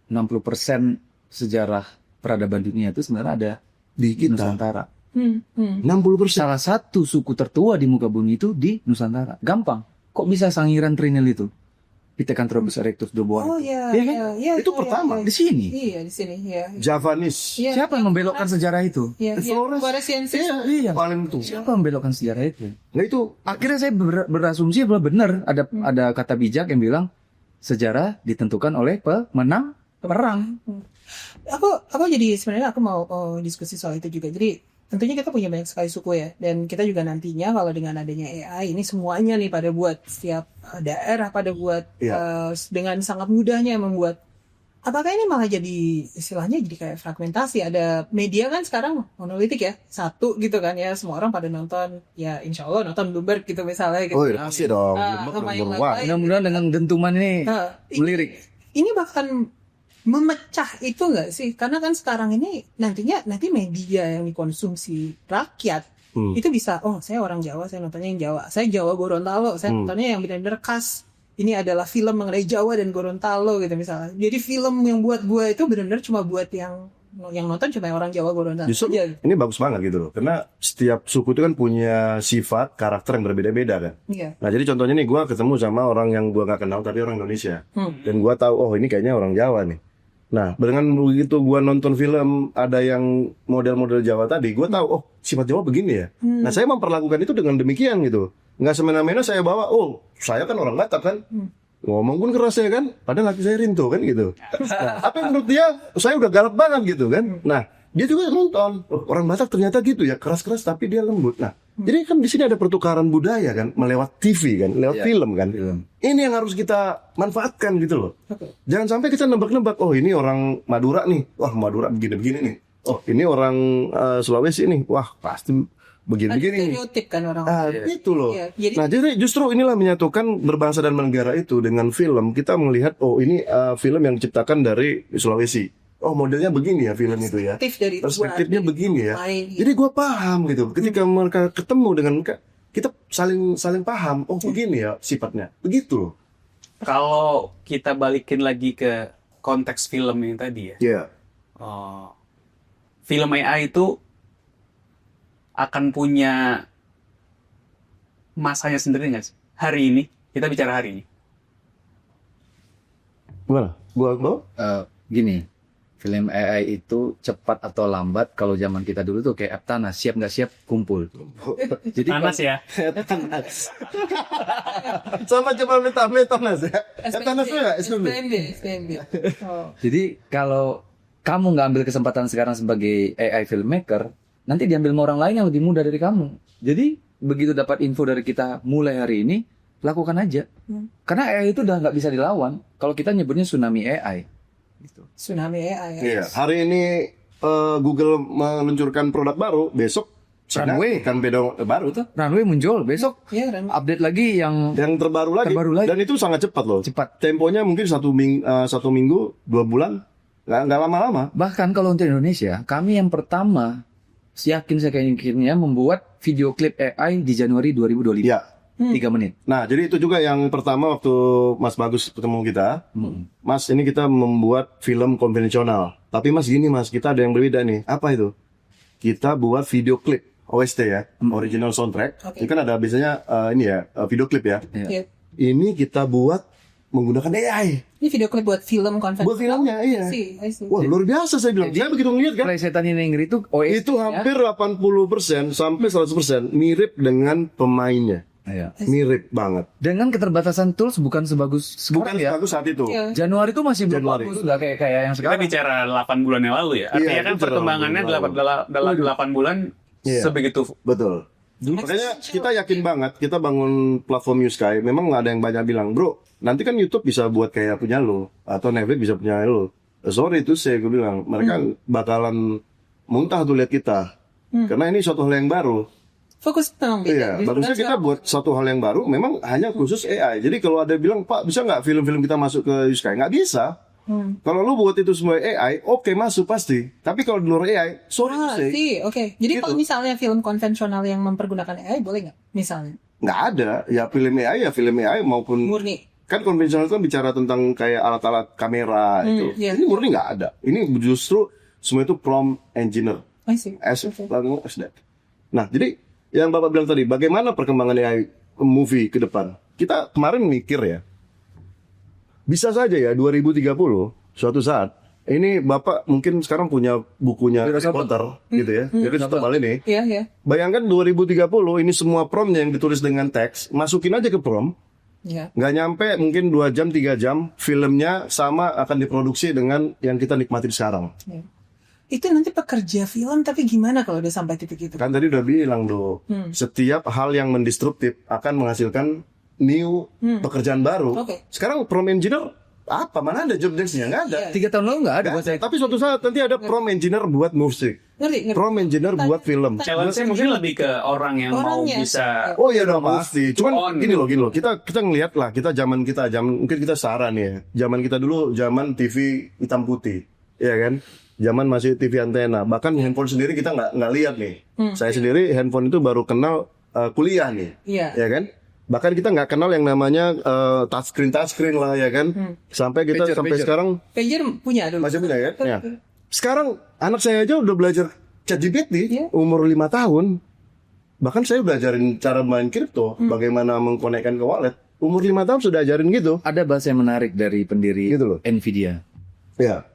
60% sejarah peradaban dunia itu sebenarnya ada Di kita Nusantara. 60%. Salah satu suku tertua di muka bumi itu di Nusantara. Gampang. Kok bisa Sangiran Trinil itu? Pithecanthropus erectus doboan. Oh iya. Iya kan? Iya, Itu iya, pertama, iya. Di sini. Iya, di sini. Iya. Javanese. Iya. Siapa yang membelokkan sejarah itu? Iya, iya. Flores. Floresiensis. Iya. Paling tuh. Siapa yang membelokkan sejarah itu? Nah itu Akhirnya saya berasumsi bahwa benar ada kata bijak yang bilang sejarah ditentukan oleh pemenang perang. Aku jadi sebenarnya aku mau diskusi soal itu juga. Jadi tentunya kita punya banyak sekali suku ya, dan kita juga nantinya kalau dengan adanya AI ini semuanya nih pada buat setiap daerah pada buat dengan sangat mudahnya membuat. Apakah ini malah jadi istilahnya jadi kayak fragmentasi? Ada media kan sekarang monolitik ya, satu gitu kan ya, semua orang pada nonton ya, insya Allah nonton Bloomberg gitu misalnya gitu. oh iya pasti dong. Sama yang Nomor one. lain. Mudah-mudahan dengan dentuman ini Nah, melirik. ini bahkan memecah itu nggak sih? Karena kan sekarang ini nanti media yang dikonsumsi rakyat itu bisa, oh saya orang Jawa, saya nontonnya yang Jawa, saya Jawa Gorontalo, saya nontonnya yang benar-benar khas. Ini adalah film mengenai Jawa dan Gorontalo gitu misalnya. Jadi film yang buat gue itu benar-benar cuma buat yang nonton cuma yang orang Jawa Gorontalo. Justru aja. ini bagus banget gitu loh. Karena setiap suku itu kan punya sifat, karakter yang berbeda-beda kan. Iya. Nah jadi contohnya nih gue ketemu sama orang yang gue gak kenal tapi orang Indonesia. Dan gue tahu oh ini kayaknya orang Jawa nih. Nah dengan begitu gue nonton film ada yang model-model Jawa tadi, gue tahu oh sifat Jawa begini ya. Nah saya memperlakukan itu dengan demikian gitu. Nggak semena-mena saya bawa, oh saya kan orang Batak kan. Ngomong pun keras ya kan, padahal laki saya Rinto kan gitu. Nah, tapi menurut dia, saya udah galak banget gitu kan. Nah, dia juga nonton, oh, orang Batak ternyata gitu ya, keras-keras tapi dia lembut. Nah, jadi kan di sini ada pertukaran budaya kan, melewat TV kan, lewat film kan. Ini yang harus kita manfaatkan gitu loh. Jangan sampai kita nebak-nebak, oh ini orang Madura nih, wah Madura begini-begini nih. Oh ini orang Sulawesi nih, wah pasti begini-begini. Stereotip kan orang. Itu loh. Iya, jadi- Nah, jadi justru inilah menyatukan berbangsa dan bernegara itu dengan film. Kita melihat, oh ini film yang diciptakan dari Sulawesi. Oh modelnya begini ya film itu ya. Perspektifnya begini ya. Jadi gue paham gitu. Ketika mereka ketemu dengan mereka, kita saling paham. Oh begini ya sifatnya. Begitu loh. Kalau kita balikin lagi ke konteks film yang tadi ya, Iya. film AI itu akan punya masanya sendiri nggak sih? Hari ini, kita bicara hari ini. Gimana? Gua Gini, film AI itu cepat atau lambat. Kalau zaman kita dulu tuh kayak Eptanas, siap nggak siap kumpul. Jadi Panas ya. Etanas. Sama coba Etanas ya. Etanas tuh nggak? SPMB. Oh. Jadi kalau kamu nggak ambil kesempatan sekarang sebagai AI filmmaker, nanti diambil sama orang lain yang lebih muda dari kamu. Jadi begitu dapat info dari kita mulai hari ini, lakukan aja. Karena AI itu udah nggak bisa dilawan. Kalau kita nyebutnya tsunami AI. Gitu. Tsunami AI. Iya. Hari ini Google meluncurkan produk baru, besok China Runway. kan beda baru tuh. Runway muncul besok. Iya, Ren. Update lagi yang Yang terbaru lagi. Dan itu sangat cepat loh. cepat. Temponya mungkin satu minggu, 2 bulan, nggak lama-lama. Bahkan kalau untuk Indonesia, kami yang pertama yakin saya yakinnya membuat video klip AI di Januari 2025. Iya. 3 menit. Nah, jadi itu juga yang pertama waktu Mas Bagus ketemu kita. Mas, ini kita membuat film konvensional. Tapi Mas gini Mas, kita ada yang berbeda nih. Apa itu? Kita buat video klip OST ya, original soundtrack. Oke. Ini kan ada biasanya video klip ya. Iya. Ini kita buat menggunakan AI. Ini video klip buat film konvensional. Buat filmnya, iya. I see. Wah, luar biasa saya bilang. Saya begitu ngeliat kan. Plesetan ini itu OST Itu hampir 80% sampai 100% mirip dengan pemainnya. Iya. Mirip banget. Dengan keterbatasan tools bukan sebagus Bukan sekarang ya. bagus saat itu. Iya. Januari itu masih belum Januari. bagus, nggak kayak yang Kita sekarang. bicara 8 bulan yang lalu ya. Artinya Iya, kan bicara perkembangannya 8 bulan dalam 8 bulan Iya. sebegitu. Betul. Makanya kita yakin banget, kita bangun platform YouSky, memang nggak ada yang banyak bilang, bro, nanti kan YouTube bisa buat kayak punya lo, atau Netflix bisa punya lo. Sorry itu saya bilang, mereka bakalan muntah tuh lihat kita. Karena ini suatu hal yang baru. Fokus tentang Iya, bagusnya kita buat satu hal yang baru, memang hanya khusus AI. Jadi kalau ada bilang, Pak, bisa nggak film-film kita masuk ke YouSky? Nggak bisa. Kalau lu buat itu semua AI, oke masuk pasti. Tapi kalau di luar AI, sorry to say, sih, oke. Jadi Gitu. kalau misalnya film konvensional yang mempergunakan AI boleh nggak? Misalnya nggak ada. Ya film AI maupun murni. kan konvensional itu kan bicara tentang kayak alat-alat kamera itu. iya. Ini murni nggak ada. Ini justru semua itu prompt engineer. I see. As that. Nah, jadi yang Bapak bilang tadi, bagaimana perkembangan AI movie ke depan? Kita kemarin mikir ya, bisa saja ya 2030 suatu saat. Ini Bapak mungkin sekarang punya bukunya Harry Potter gitu ya. Jadi tebal ini. Iya, iya. Bayangkan 2030 ini semua promptnya yang ditulis dengan teks, masukin aja ke prompt. Iya. Nggak nyampe mungkin 2 jam 3 jam filmnya sama akan diproduksi dengan yang kita nikmati sekarang. Iya. Itu nanti pekerja film, tapi gimana kalau udah sampai titik itu? Kan tadi udah bilang loh, setiap hal yang mendistruptif akan menghasilkan new pekerjaan baru. Oke. Sekarang prompt engineer apa? Mana ada job desk-nya? Nggak ada. 3 tahun lalu nggak ada Nggak buat saya. Tapi suatu saat nanti ada prompt engineer buat musik, Ngerti? prompt engineer buat film. Challenge-nya mungkin lebih ke orang yang mau Orangnya. bisa Oh iya dong pasti. Cuman on. gini loh. Kita ngelihat lah. Kita zaman mungkin kita saran ya. Zaman kita dulu zaman TV hitam putih, ya kan? Zaman masih TV antena. Bahkan handphone sendiri kita nggak lihat nih. Saya sendiri handphone itu baru kenal kuliah nih, Iya. ya kan? Bahkan kita nggak kenal yang namanya touchscreen lah, ya kan? Sampai kita Pager, sampai pager. sekarang Pager punya dulu. masih punya ya. Ya. Sekarang anak saya aja udah belajar ChatGPT Iya. umur 5 tahun. Bahkan saya udah ajarin cara main kripto, bagaimana mengkonekkan ke wallet. Umur 5 tahun sudah ajarin gitu. Ada bahasa yang menarik dari pendiri Gitu loh. Nvidia. Ya.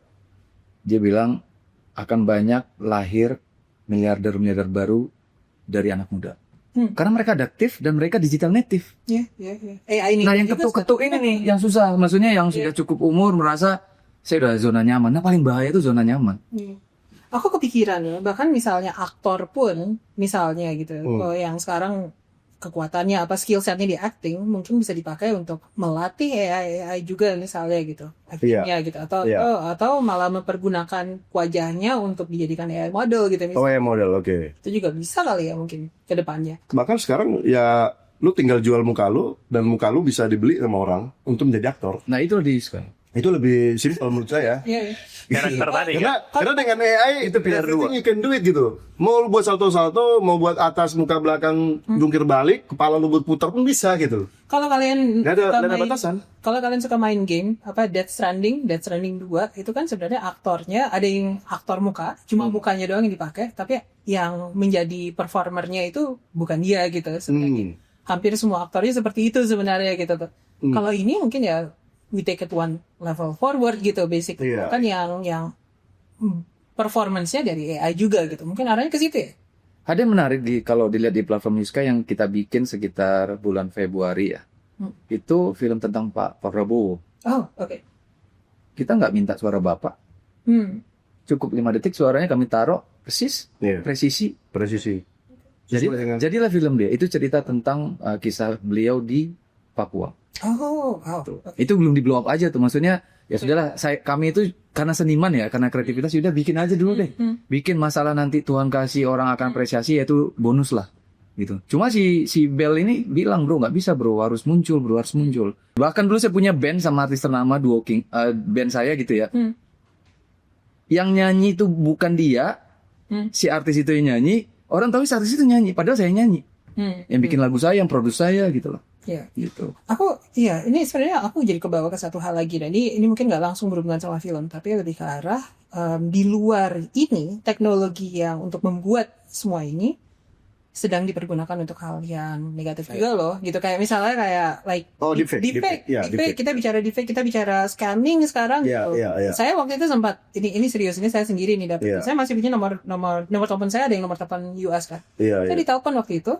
Dia bilang akan banyak lahir miliarder baru dari anak muda. Karena mereka adaptif dan mereka digital native. Iya, iya, iya. AI ini. Nah yang juga ketuk-ketuk ini nih yang susah. Maksudnya yang sudah cukup umur merasa saya udah zona nyaman. Nah paling bahaya itu zona nyaman. Iya. Aku kepikiran ya, bahkan misalnya aktor pun, misalnya gitu, kalau yang sekarang kekuatannya apa skill setnya di acting mungkin bisa dipakai untuk melatih AI juga misalnya gitu, actingnya gitu, atau malah mempergunakan wajahnya untuk dijadikan AI model gitu misalnya. Oh ya model, oke. Itu juga bisa kali ya mungkin ke depannya. Bahkan sekarang ya lu tinggal jual muka lu dan muka lu bisa dibeli sama orang untuk menjadi aktor. Nah itu di sekarang. Itu lebih simpel menurut saya. Iya, iya. karakter tadi kan. Karena dengan AI itu everything you can do it gitu. Mau lu buat salto-salto, mau buat atas muka belakang jungkir balik, kepala lu buat putar pun bisa gitu. Kalau kalian Nggak ada suka batasan. Kalau kalian suka main game apa Death Stranding 2 itu kan sebenarnya aktornya ada yang aktor muka, cuma mukanya doang yang dipakai, tapi yang menjadi performernya itu bukan dia gitu sebenarnya. Hampir semua aktornya seperti itu sebenarnya gitu tuh. Kalau ini mungkin ya we take it one level forward gitu basically. Iya. Kan yang performance-nya dari AI juga gitu. Mungkin arahnya ke situ ya? Ada yang menarik kalau dilihat di platform Yuska yang kita bikin sekitar bulan Februari ya. Itu film tentang Pak Prabowo. Oh, oke. Kita nggak minta suara Bapak. Cukup 5 detik suaranya kami taruh persis, Iya. presisi. Presisi. Jadi Sesuai dengan- jadilah film dia. Itu cerita tentang kisah beliau di Papua. Oh, wow. Itu belum di blow up aja tuh. Maksudnya ya sudahlah, kami itu karena seniman ya, karena kreativitas, sudah bikin aja dulu deh. Bikin masalah nanti Tuhan kasih orang akan apresiasi, yaitu bonus lah gitu. Cuma si Bell ini bilang, bro nggak bisa bro, harus muncul bro, harus muncul. Bahkan dulu saya punya band sama artis ternama duo King, band saya gitu ya. Yang nyanyi itu bukan dia, si artis itu yang nyanyi. Orang tahu si artis itu nyanyi, padahal saya nyanyi. Yang bikin lagu saya, yang produce saya gitu loh. Iya. Gitu. Ini sebenarnya aku jadi kebawa ke satu hal lagi. Dan ini mungkin nggak langsung berhubungan sama film, tapi lebih ke arah di luar ini teknologi yang untuk membuat semua ini sedang dipergunakan untuk hal yang negatif juga loh. Gitu kayak misalnya kayak deepfake. Ya, deepfake. Kita bicara deepfake, kita bicara scamming sekarang. Iya, gitu. iya. Saya waktu itu sempat ini serius, ini saya sendiri nih dapat. Iya. Saya masih punya nomor telepon saya, ada yang nomor telepon US kan. Iya, Saya iya. ditelepon waktu itu.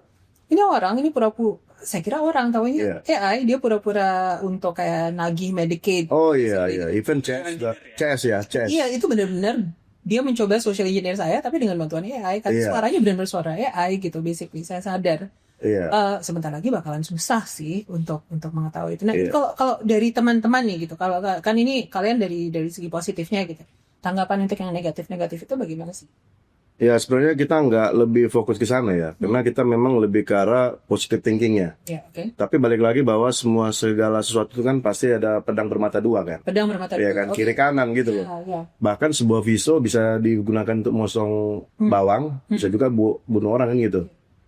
Ini pura-pura, saya kira orang tahunya AI, dia pura-pura untuk kayak nagih Medicaid. Oh iya, event CS ya, CS. Iya, itu benar-benar dia mencoba social engineer saya, tapi dengan bantuan AI. Kan suaranya benar-benar suara AI gitu, basically. Saya sadar. Iya. Sebentar lagi bakalan susah sih untuk mengetahui itu. Nah, kalau dari teman-teman nih gitu, kalau kan ini kalian dari segi positifnya gitu, tanggapan untuk yang negatif itu bagaimana sih? Ya sebenarnya kita nggak lebih fokus ke sana ya, karena kita memang lebih ke arah positive thinking-nya. Ya, oke. Tapi balik lagi bahwa segala sesuatu itu kan pasti ada pedang bermata dua kan. Pedang bermata Ya dua. kan, Oke. kiri kanan gitu loh. Ya. Bahkan sebuah pisau bisa digunakan untuk mosong bawang, bisa juga bunuh orang kan gitu.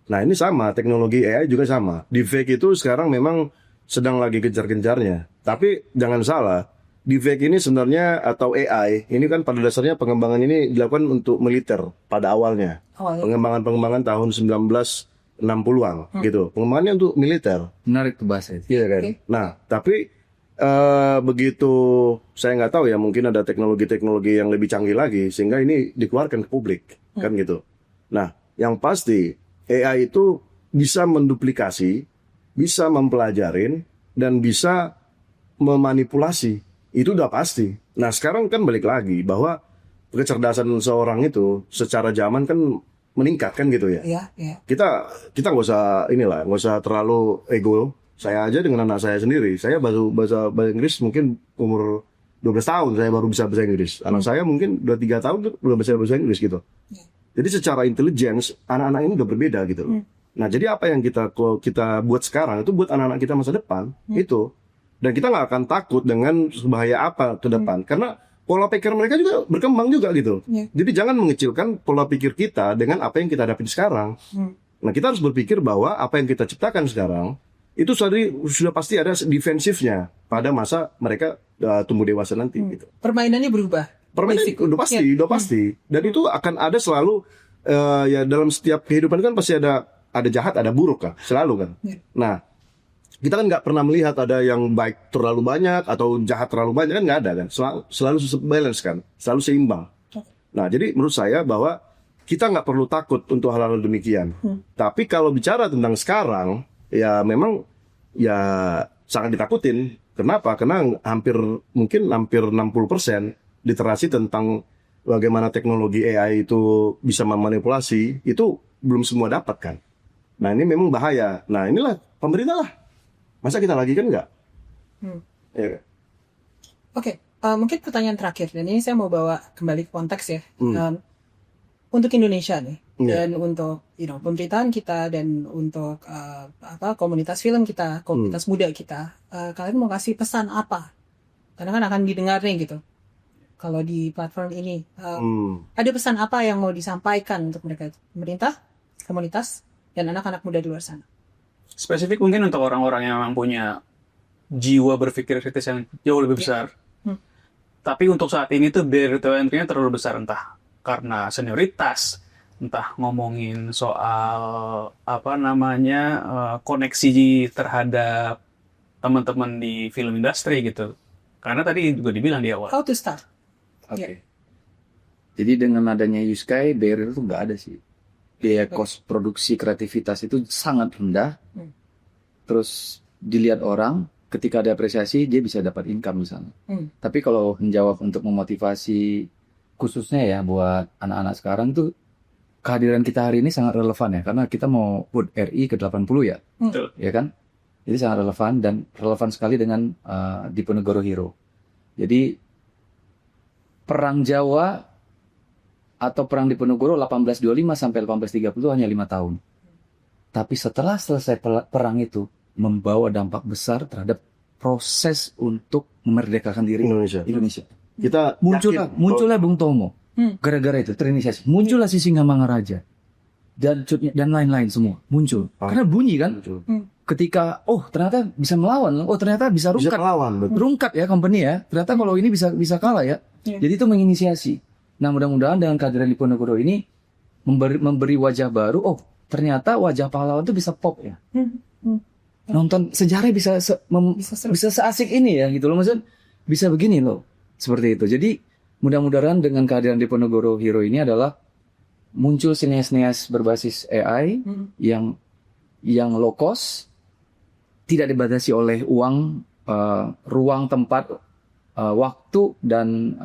Nah ini sama, teknologi AI juga sama. Deepfake itu sekarang memang sedang lagi gencar-gencarnya. Tapi jangan salah, deepfake ini sebenarnya atau AI ini kan pada dasarnya pengembangan ini dilakukan untuk militer pada awalnya. Pengembangan tahun 1960-an gitu. Pengembangannya untuk militer. Menarik tuh bahasa itu. Iya kan. Nah, tapi begitu saya nggak tahu ya, mungkin ada teknologi-teknologi yang lebih canggih lagi sehingga ini dikeluarkan ke publik kan gitu. Nah, yang pasti AI itu bisa menduplikasi, bisa mempelajarin dan bisa memanipulasi. Itu udah pasti. Nah, sekarang kan balik lagi bahwa kecerdasan seorang itu secara zaman kan meningkat kan gitu ya. Iya. Kita nggak usah nggak usah terlalu ego. Saya aja dengan anak saya sendiri, saya baru bahasa Inggris mungkin umur 12 tahun saya baru bisa bahasa Inggris. Anak saya mungkin udah 3 tahun udah bisa bahasa Inggris gitu. Jadi secara intelligence anak-anak ini udah berbeda gitu loh. Nah, jadi apa yang kita buat sekarang itu buat anak-anak kita masa depan itu. Dan kita nggak akan takut dengan bahaya apa ke depan karena pola pikir mereka juga berkembang juga gitu. Jadi jangan mengecilkan pola pikir kita dengan apa yang kita hadapi sekarang. Nah, kita harus berpikir bahwa apa yang kita ciptakan sekarang itu sudah pasti ada defensifnya pada masa mereka tumbuh dewasa nanti gitu. Permainannya berubah. Permainan udah pasti. Dan itu akan ada selalu ya dalam setiap kehidupan kan pasti ada jahat, ada buruk kan, selalu kan. Nah, kita kan nggak pernah melihat ada yang baik terlalu banyak atau jahat terlalu banyak kan, nggak ada kan. Selalu balance kan, selalu seimbang. Nah, jadi menurut saya bahwa kita nggak perlu takut untuk hal-hal demikian. Tapi kalau bicara tentang sekarang, ya memang ya sangat ditakutin. Kenapa? Karena mungkin hampir 60% literasi tentang bagaimana teknologi AI itu bisa memanipulasi, itu belum semua dapat kan. Nah, ini memang bahaya. Nah, inilah pemerintah lah. Masa kita lagi kan enggak? Ya. Oke, mungkin pertanyaan terakhir, dan ini saya mau bawa kembali ke konteks ya. Untuk Indonesia nih, dan untuk pemerintahan kita, dan untuk komunitas film kita, komunitas muda kita, kalian mau kasih pesan apa? Karena kan akan didengar nih gitu. Kalau di platform ini, ada pesan apa yang mau disampaikan untuk mereka, pemerintah, komunitas, dan anak-anak muda di luar sana? Spesifik mungkin untuk orang-orang yang memang punya jiwa berpikir kritis yang jauh lebih besar. Tapi untuk saat ini tuh barrier to entry-nya terlalu besar, entah karena senioritas, entah ngomongin soal koneksi terhadap teman-teman di film industri gitu. Karena tadi juga dibilang di awal. How to start? Oke. Jadi dengan adanya YouSky, barrier itu nggak ada sih. Biaya cost produksi kreativitas itu sangat rendah. Terus dilihat orang, ketika ada apresiasi, dia bisa dapat income misalnya. Tapi kalau menjawab untuk memotivasi, khususnya ya buat anak-anak sekarang tuh, kehadiran kita hari ini sangat relevan ya. Karena kita mau put RI ke 80 ya. Betul. Ya kan? Jadi sangat relevan dan relevan sekali dengan Diponegoro Hero. Jadi perang Jawa atau perang Diponegoro 1825 sampai 1830 hanya 5 tahun. Tapi setelah selesai perang itu membawa dampak besar terhadap proses untuk memerdekakan diri Indonesia. Kita muncullah Bung Tomo. Gara-gara itu terinisiasi. Muncullah si Singamangaraja dan lain-lain semua muncul. Karena bunyi kan. Ketika ternyata bisa melawan, ternyata bisa bisa rungkat. melawan, betul. Rungkat ya company ya. Ternyata kalau ini bisa kalah ya. Jadi itu menginisiasi. Nah, mudah-mudahan dengan kehadiran Diponegoro ini memberi wajah baru. Oh, ternyata wajah pahlawan itu bisa pop ya. Nonton sejarah bisa seasik ini ya gitu loh. Maksud bisa begini loh. Seperti itu. Jadi mudah-mudahan dengan kehadiran Diponegoro Hero ini adalah muncul sineas-sineas berbasis AI yang low cost, tidak dibatasi oleh uang, ruang, tempat, waktu dan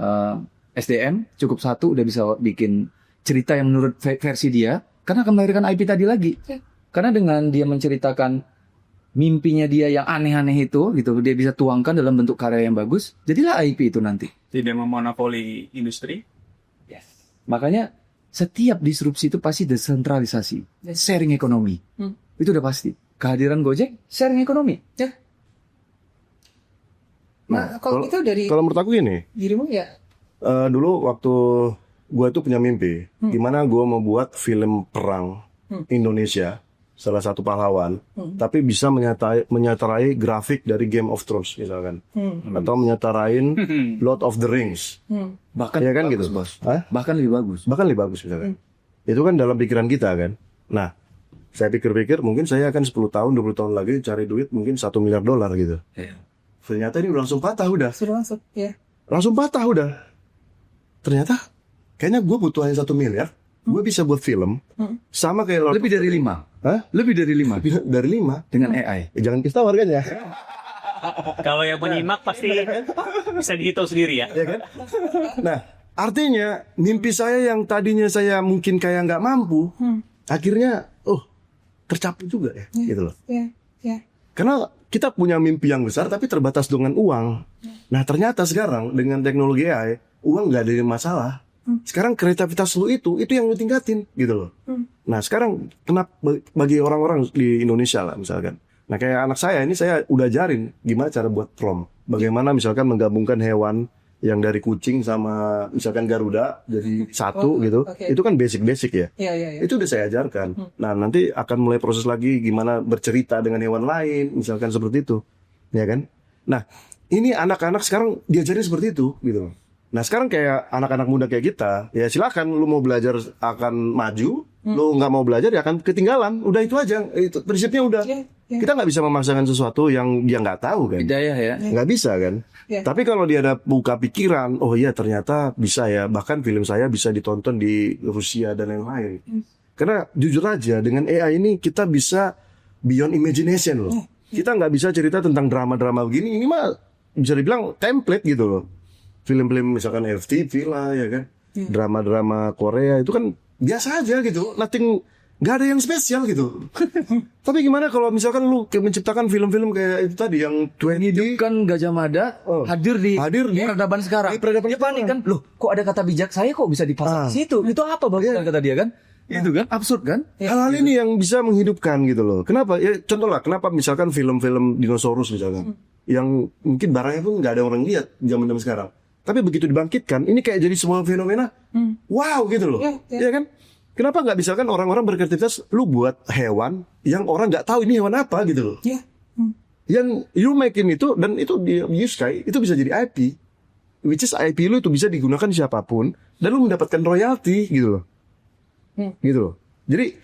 SDM. Cukup satu udah bisa bikin cerita yang menurut versi dia. Karena akan melahirkan IP tadi lagi. Karena dengan dia menceritakan mimpinya dia yang aneh-aneh itu gitu, dia bisa tuangkan dalam bentuk karya yang bagus, jadilah IP itu nanti. Tidak memonopoli industri. Makanya setiap disrupsi itu pasti desentralisasi, sharing ekonomi. Itu udah pasti. Kehadiran Gojek, sharing ekonomi. Nah, kalau itu dari Kalau menurut aku gini, dirimu ya. dulu waktu gue tuh punya mimpi, gimana gue mau buat film perang Indonesia, salah satu pahlawan, tapi bisa menyatarai grafik dari Game of Thrones misalkan, atau menyatarain Lord of the Rings, Bahkan ya kan bagus, gitu, Bos. Hah? Bahkan lebih bagus. Bahkan lebih bagus misalkan. Itu kan dalam pikiran kita kan. Nah, saya pikir-pikir mungkin saya akan 10 tahun, 20 tahun lagi cari duit mungkin $1 miliar gitu. Ternyata ini langsung patah udah. Sudah masuk ya. Langsung patah udah. Ternyata kayaknya gue butuh hanya 1 miliar. Gue bisa buat film sama kayak Lord Lebih dari 5. Hah? Lebih dari 5 dari 5 dengan AI. Jangan kasih tahu harganya. Kalau yang menyimak pasti bisa dihitung sendiri ya. Ya kan? Nah, artinya mimpi saya yang tadinya saya mungkin kayak nggak mampu, akhirnya tercapai juga ya, gitu loh. Ya. Karena kita punya mimpi yang besar tapi terbatas dengan uang. Nah, ternyata sekarang dengan teknologi AI, uang nggak ada masalah. Sekarang kreativitas lu itu yang lu tingkatin gitu loh. Nah, sekarang kenapa bagi orang-orang di Indonesia lah misalkan. Nah, kayak anak saya ini saya udah ajarin gimana cara buat prompt. Bagaimana misalkan menggabungkan hewan yang dari kucing sama misalkan Garuda jadi satu gitu. okay. Itu kan basic ya. Ya. Itu udah saya ajarkan. Nah, nanti akan mulai proses lagi gimana bercerita dengan hewan lain, misalkan seperti itu. Ya kan? Nah, ini anak-anak sekarang diajarin seperti itu gitu. Nah, sekarang kayak anak-anak muda kayak kita, ya silakan lu mau belajar akan maju, lu nggak mau belajar ya akan ketinggalan. Udah itu aja. Itu prinsipnya udah. Kita nggak bisa memaksakan sesuatu yang dia nggak tahu kan. Hidayah ya. Nggak bisa kan. Tapi kalau dia ada buka pikiran, oh iya ternyata bisa ya. Bahkan film saya bisa ditonton di Rusia dan lain-lain. Karena jujur aja dengan AI ini kita bisa beyond imagination loh. Kita nggak bisa cerita tentang drama-drama begini. Ini mah bisa dibilang template gitu loh. Film-film misalkan FTV lah ya kan. Drama-drama Korea itu kan biasa aja gitu. Nothing, nggak ada yang spesial gitu. Tapi gimana kalau misalkan lu menciptakan film-film kayak itu tadi yang 20 Hidupkan Gajah Mada hadir di peradaban sekarang. Di peradaban Dia panik kan? Loh, kok ada kata bijak saya kok bisa dipasang di situ? Itu apa bagian kata dia kan? Itu kan absurd kan? Hal-hal ini yang bisa menghidupkan gitu loh. Kenapa? Ya contoh lah, kenapa misalkan film-film dinosaurus misalkan yang mungkin barangnya pun nggak ada orang lihat zaman sekarang. Tapi begitu dibangkitkan, ini kayak jadi sebuah fenomena. Wow gitu loh. Iya kan? Kenapa nggak misalkan orang-orang berkreativitas, lu buat hewan yang orang nggak tahu ini hewan apa gitu loh. Yang you making itu, dan itu di YouSky, itu bisa jadi IP. Which is IP lu itu bisa digunakan siapapun, dan lu mendapatkan royalti gitu loh. Gitu loh. Jadi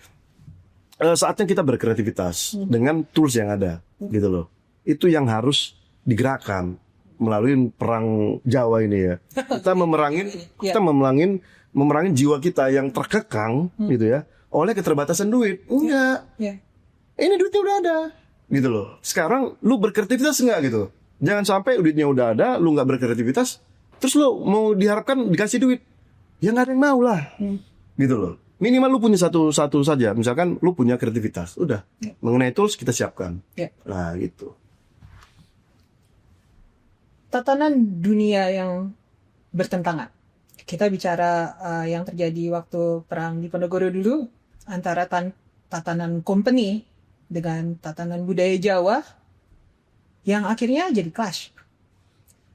saatnya kita berkreativitas dengan tools yang ada gitu loh. Itu yang harus digerakkan melalui perang Jawa ini ya. Kita memerangin memerangi jiwa kita yang terkekang gitu ya oleh keterbatasan duit. Enggak. Ya. Ini duitnya udah ada gitu loh. Sekarang lu berkreativitas enggak gitu. Jangan sampai duitnya udah ada, lu nggak berkreativitas, terus lu mau diharapkan dikasih duit. Ya nggak ada yang mau lah. Gitu loh. Minimal lu punya satu saja. Misalkan lu punya kreativitas. Udah. Mengenai tools kita siapkan. Ya. Nah gitu. Tatanan dunia yang bertentangan. Kita bicara yang terjadi waktu perang di Ponorogo dulu antara tatanan company dengan tatanan budaya Jawa yang akhirnya jadi clash.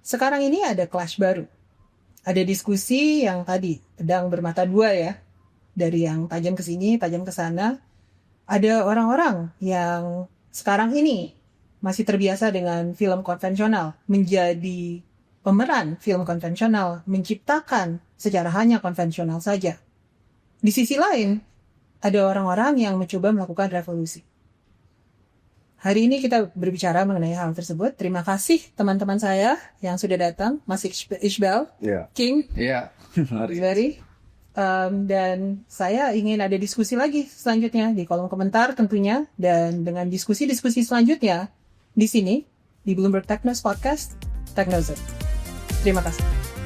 Sekarang ini ada clash baru. Ada diskusi yang tadi pedang bermata dua ya. Dari yang tajam ke sini, tajam ke sana. Ada orang-orang yang sekarang ini masih terbiasa dengan film konvensional, menjadi pemeran film konvensional, menciptakan secara hanya konvensional saja. Di sisi lain, ada orang-orang yang mencoba melakukan revolusi. Hari ini kita berbicara mengenai hal tersebut. Terima kasih teman-teman saya yang sudah datang, Mas Iqbal, Ya. King, Iya. Very. Dan saya ingin ada diskusi lagi selanjutnya di kolom komentar tentunya, dan dengan diskusi-diskusi selanjutnya di sini di Bloomberg Technos Podcast Technozone. Terima kasih.